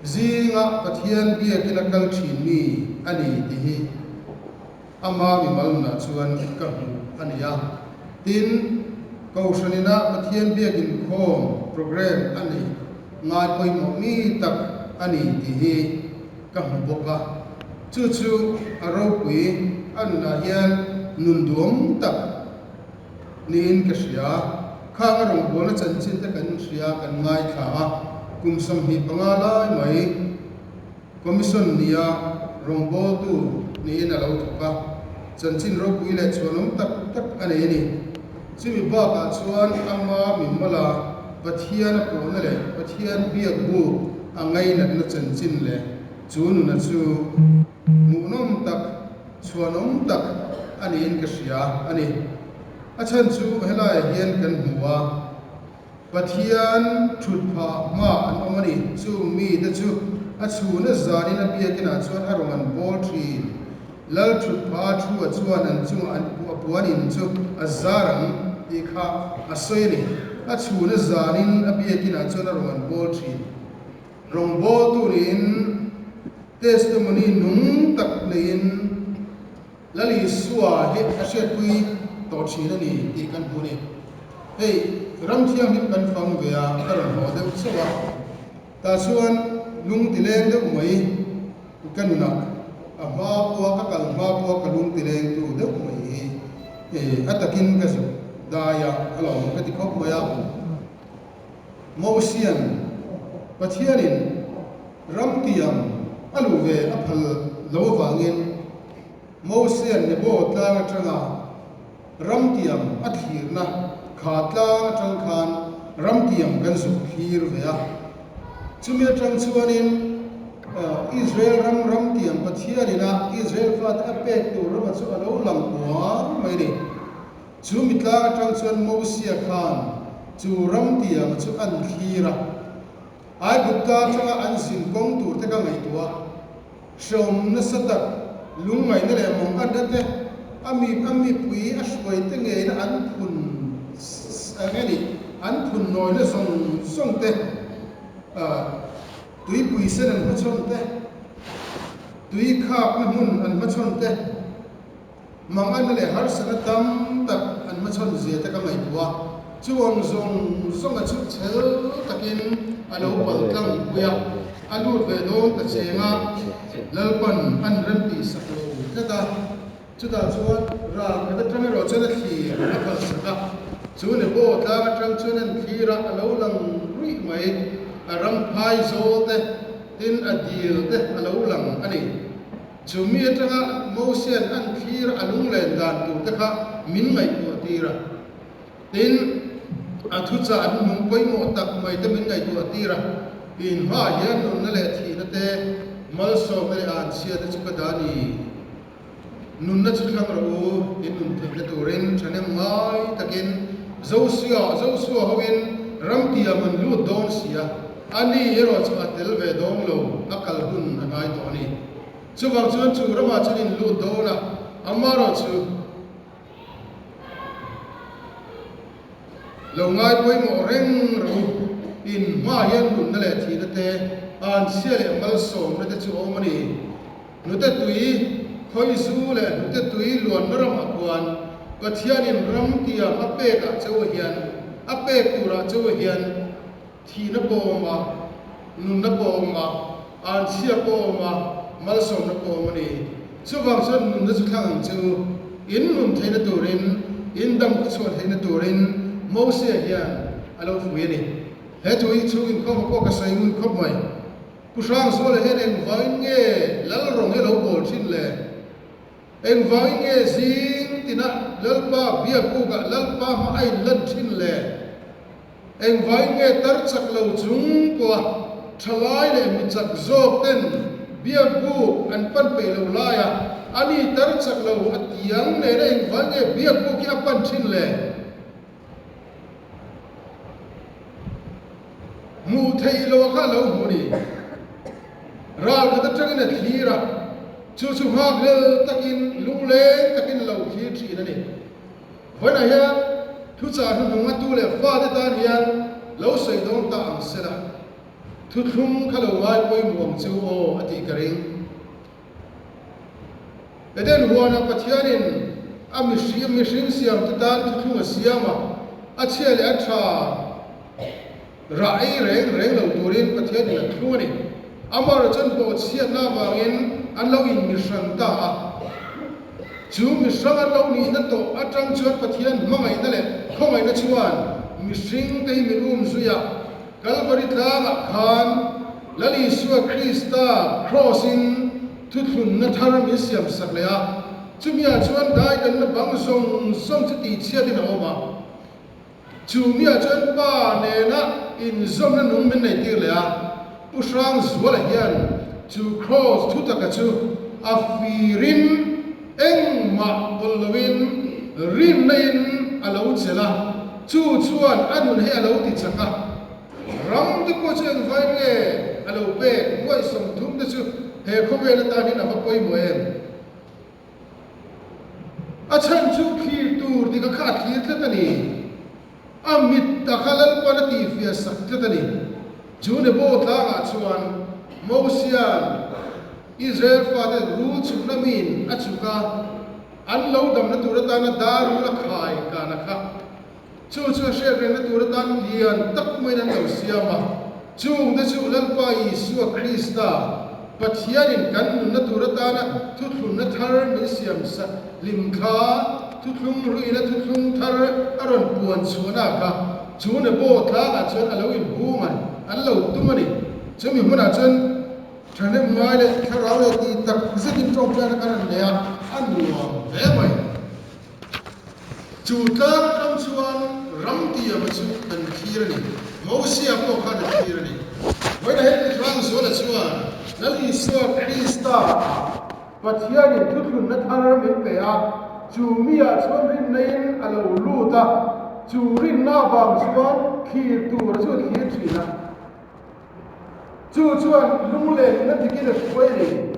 zinga pathian bia kinakal thini ani tihi ama mi malna chuan ka hu ania tin kausanina pathian bia kin khom program ani ngai poi mo mi tak ani tihi ka hu boka chu aro pui an na hian nun duam tak nin ka sia ข้างรงบัวนั่นจันจินตะกันเสียกันง่ายขากุมสมหิปังอะไรไหมคอมมิชชั่นเนี่ยรงบัวตู้นี่น่ะเราถูกปะจันจินเราคุยเลยชวนน้องตักอันนี้ซึ่งมีบ้ากันชวนอามามิมาลาปัทยานะปนนั่นแหละปัทยาเบียกบูอังไงนั่นจันจินเลยจูนนั่นจูมุน้องตักชวนน้องตักอันนี้อินก็เสียอันนี้อาจารย์จูเฮลัยเฮียนกันหัวปัทยานชุดผ้ามาอันอมันนี่จูมีแต่จูอาชูนั่นจารีนับเบียกินอาชวนอารมณ์บอลทรีแล้วชุดผ้าชูอาชวนนั่นจูอันปัวนินจูอาจารังอีกาอาศัยนี่อาชูนั่นจารีนับเบียกินอาชวนอารมณ์บอลทรีรองบอลตูรินเทสต์มันนี่นุ่งตักลินแล้วลิสวาเฮอาเชตุยต่อชีนั่นนี่ที่กันพูนี่เฮ้ยรำเทียมที่กันฟังเวียกระหัวเด็กสวะแต่ส่วนลุงติเลงเด็กไม่กันนักมาปัวกับมาปัวกับลุงติเลงตัวเด็กไม่อัตกินกันสุดได้ยาฮัลโหลกันที่ครบไม่ยากมอเซียนปัทยานินรำเทียมอลูเวอพัลโลวางินมอเซียนเนี่ยโบตลางจังรำเทียมอัดหีร์นะขาดลางจังคานรำเทียมกันสุขฮีร์เวียจุมีจังชวนินอิสราเอลรำเทียมปัทยานินะอิสราเอลฟาดอเปกตัวรำสุอโลลังหัวไม่ได้จุมีลางจังชวนมอเซียคานจูรำเทียมจูอันฮีระไอ้บุตรจังอันสิงกงตัวเทกังไงตัวชมนสตักลุงไงนั่นแหละมองอันนั้นเต้อามีปุยอาช่วยตั้งไงนะอันพุนอะไรนี่อันพุนน้อยนะส่งเต้ตุยปุยเส้นอันมาชนเต้ตุยข้าบหุ่นอันมาชนเต้มองอันนั่นแหละฮาร์สนะตั้มตักอันมาชนเสียเทกังไงตัวช่วงส่งกันชุดเชลตะกินอันเอาปลตังเบียอันรูดเวโดนตะเชงะแล้วปันอันเริ่มตีสักโลก็ตาจุดอาชวนร่างก็จะไม่รอจนทีนับสักชวนเนี่ยโบตาจังชวนนั้นทีระอันเอาลังรุ่ยไหมรำพายโซเตตินอดีลเตอันเอาลังอันนี้ชูมีจังโมเซียนอันทีระอันลุงเลนดานตัวเตค่ะมินไม่ตัวทีระตินอาทุจาอันมุ่งไปหมดตักไม่แต่มินไงตัวทีระอินว่าเย็นนั่นแหละทีนั่นเตมัลโซไม่อ่านเสียแต่จุกดานีนุนนัดข้างเราอินนุนเทนตัวเรนฉันยังไม่ตะกินเจ้าเสียเขาเป็นรำเทียมันลูดโดนเสียอันนี้เอรอจะอัตเลเวดองโลอักลหุ่นอันไหนตัวนี้ชูบางชนชูรำมาชนินลูดโดนะอามาเราชูลงง่ายไปหมดเร่งรูอินมาเย็นนุนนั่นแหละทีนั่นเตอันเสียเลยมัลโซนั่นเตชูโอมันนี่นุเตตุยคอยสู้เลยนุเตตุยล้วนนรำอักวันก็เทียนินรำเทียมอัปเปกะเจ้าเฮียนอัปเปกตุระเจ้าเฮียนทีนับโบมานุนนับโบมาอันเสียโบมามัลโซนับโบมันนี่ชูบางส่วนนุนนัดข้างจูอินนุนเทนตัวรินอินดัมส่วนเทนตัวรินโมเสียเฮียนอารมณ์ฟุ้งนี่เฮ้ตัวอีชูอินข้อมาก็ใส่เงินครบไหมผู้สร้างส่วนเห็นเองไว้เงี้ยแล้วลงให้เราโบชินเลยเองไว้เงี้ยสิตินะเลิกป้าเบียกูกะเลิกป้ามาไอ้ลัดชินเลยเองไว้เงี้ยตัดสักเราจุงกว่าทลายเลยมิจักโจกเต้นเบียกูอันปั้นไปเราลายอันนี้ตัดสักเราอัดยังเนี่ยเองไว้เงี้ยเบียกูที่อัปั้นชินเลยมูเทยโลกะเราหูนี่เราจะจังเนี่ยทีระชูชูฮากเลตะกินลุงเล่ตะกินเราทีทีนั่นเองวันไหนอะทุกจากทุกมาตู้เลยฟ้าได้ตาเนียนเราใส่ดงตาอังเสละทุกทุ่งเขาเราไว้ไว้หมวงจูโออติกริงแต่เดินหัวนักปฏิญาณอามิชิงเสียมติดตามทุกทุ่งเสียมาอาเชียเลยอัชาร้ายเร่งเราตัวเรียนปฏิญาณทุกทุ่งนี่อามาเราจนปวดเสียหน้าบางอินอันเราอินมิสันตาจูมิสังอันเรานี่นั่นโตอาจังชวนปฏิญาณมั่งไงนั่นแหละข้องไงนั่นชวน mishing te mi zuya Calvary tla khan lali suwa Krista crossin tuthun na thar mi siam saklea chumia chuan dai kan na bang song chati chia din oma chumia chuan pa ne na in zom na nung men nei tir lea pusrang zuala hian to cross tu takachu afirin eng ma bolwin rin nain alo chela chu chuan anun he alo ti chaka ram de ko chen vai nge alo pe ngoi som thum de chu he khovel ta ni na ba koi moem a chan chu khi tur di ka kha thi tlatani amit ta khalal ko na ti fi sak tlatani june bo tla nga chuan Mosian Israel father rule chunamin achuka anlo dam na turata na daru la khai kana kha chu share na turatan lian tak mai na lo siama chu da chu lalpa Isu Krista pathianin kan na turata na thuthun na thar mi siam sa limkha thuthung ruina thuthung thar aron puan chuna kha chune bo tha nga chon alo in hungan anlo tumani chumi huna chon Chane mwale kharawle ti tak zikin trong plan karan leya annuwa vemai chuta kam chuan ramti amachu kan khirani Mosia ko khan khirani wena het rang zola chuan nali so Krista pathiani thuthun na thar min pe a chumia chuan rin nain alo luta churin na bam chuan khir tur chu khir thina chuan lungle na tikina khoire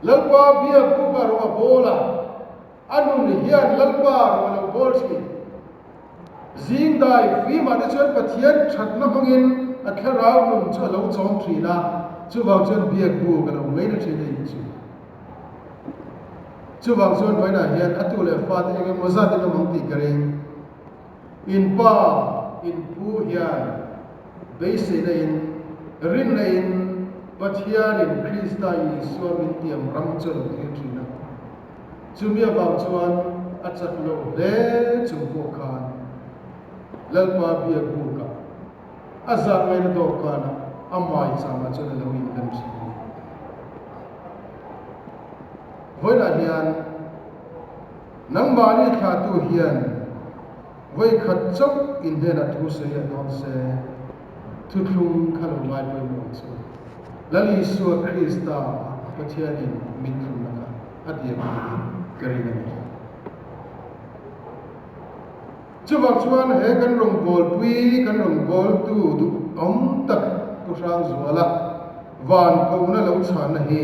lalpa bia kuba ro bola anun hian lalpa ro bolski zindai fi ma de chuan pathian thatna mangin a tharau nun chu lo chom thrina chu wang chuan bia ku ka lo mai na thina in chu wang chuan vaina hian atule fa te nge moza de lo mang ti kareng in pa in pu hian beise na in rin nain pathianin Krista Isu min tiam ram chon thina chumia bang chuan achak lo le chumpo khan lalpa bia buka azar mai na do kana amai sama chon lo in kan chi voina hian nang mani kha tu hian voi khat chok in hena thu se ya don se thuthung khalo mai poi mo chu lali Isu Krista pathianin mitrum naka adia karina chuwak chuan he kan rong bol pui kan rong bol tu du om tak pusang zuala van ko na lo chan na he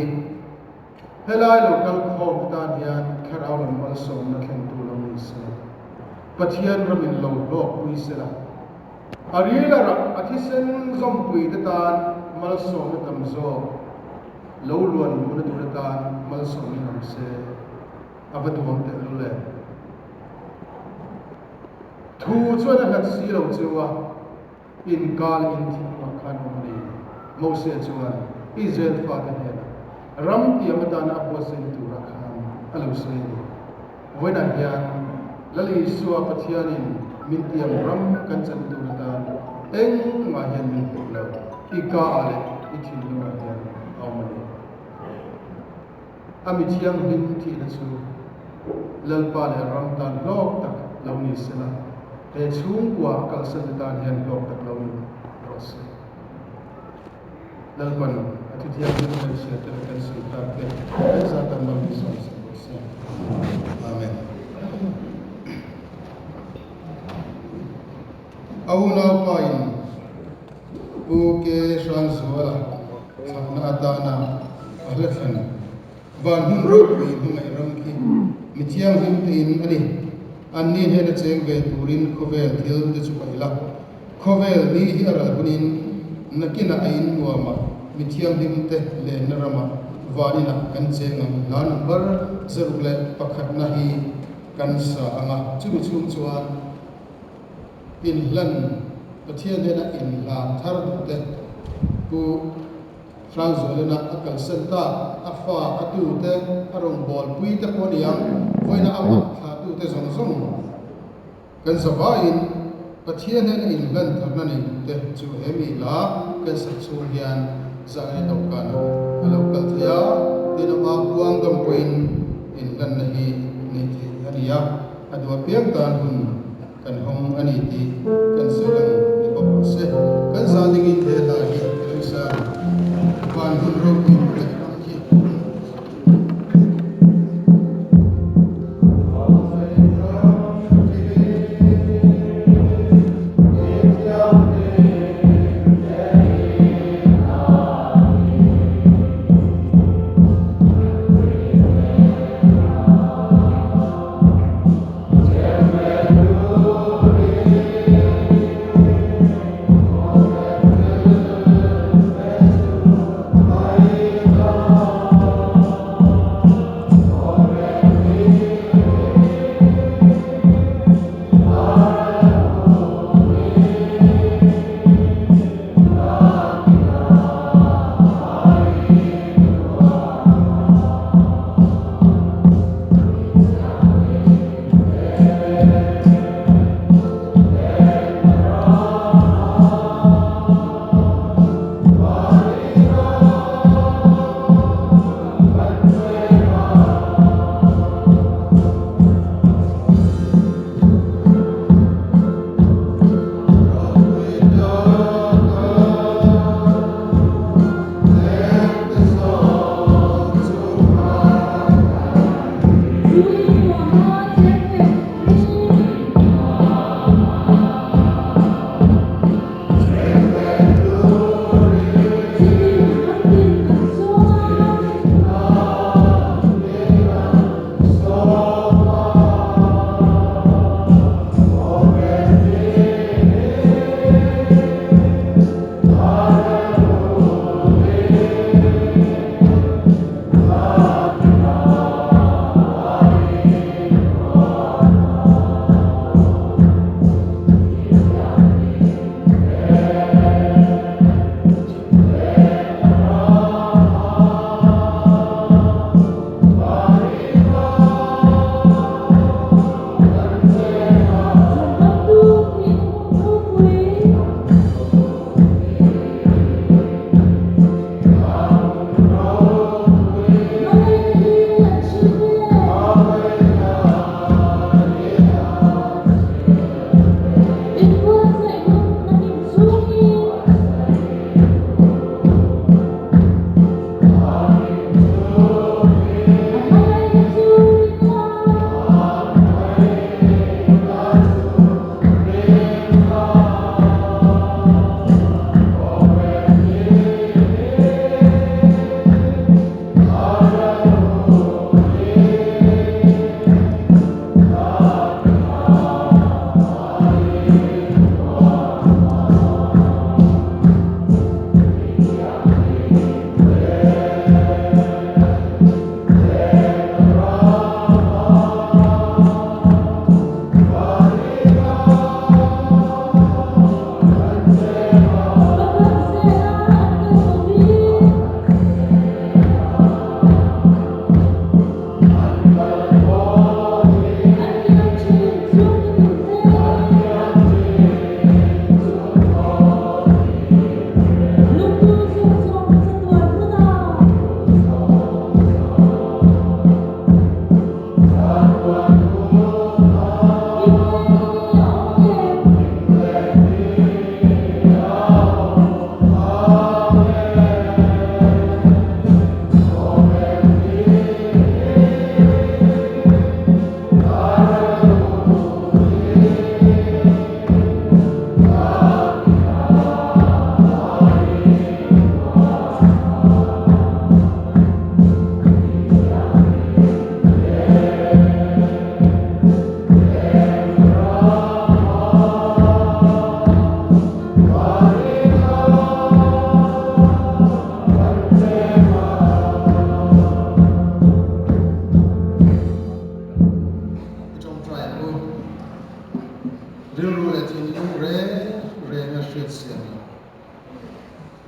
helai local khom tan hian kharau lam mal som na thleng tu lo ni se pathian ramin lo lo pui sela Ariela ra athisen zom pui te tan mal som na tam zo lo luan mu na tu tan mal som ni ham se abatuam te lo le thu chuan a hat si lo chuwa in kal in thi ma khan ni mo se chuan Israel fa kan he ram ti amatana bo se tu ra khan alo se ni voina hian lali suwa pathianin min tiam ram kan chan tu ra eng ma hian min lo ika ale I thil lo ma hian awmani ami chiang hin thi na chu lalpa le ram tan lok tak lo ni sela te chung kwa kal san tan hian lok tak lo ni ros lalpan ati thiam hin na sia te kan su ta ke sa tam lo ni so se amen Auna pain uke transwala na atana alafan ban hun ro ri hun ai ram ki mithiam him tin ani anni he na cheng ve turin khovel thil te chu paila khovel ni hi ara bunin nakina ain nuama mithiam him te le narama vanina kan cheng lan bar zarule pakhat na hi kan sa anga chu chuan in lan pathian hena in la thar te ku Franzolena akal senta afa atu te arong bol pui te poniang voina ama tha tu te zong zong kan sabain pathian hen in lan thakna ni te chu hemi la kan sa chu hian za ni dok kan alo kal thia tin ma buang gam poin in lan na hi ni thi ania adwa piang tan hun kan hong ani ti kan selang ni bok se kan za ding in the la hi kan sa ban hun ro ki le ki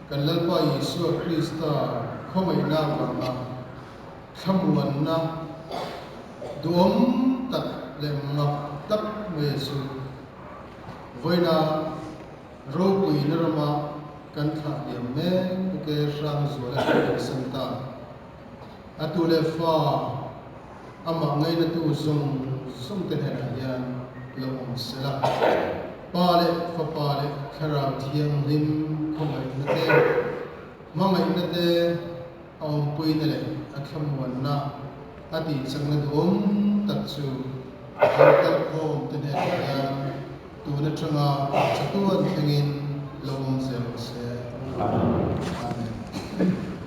kan lalpa Yesu Krista khomai na wanga thamuan na duom tak lemma tak Yesu voina ro pui na rama kan tha diam me ke sang zo la santa atule fa ama ngai na tu sum te hera ya lo sela pale fa pale khara thiam lim khomai na te mangai na te aum pui na le akham wan na ati changna dom tatsu ta hom te hera ya tu na changa chatuan thengin lo se amen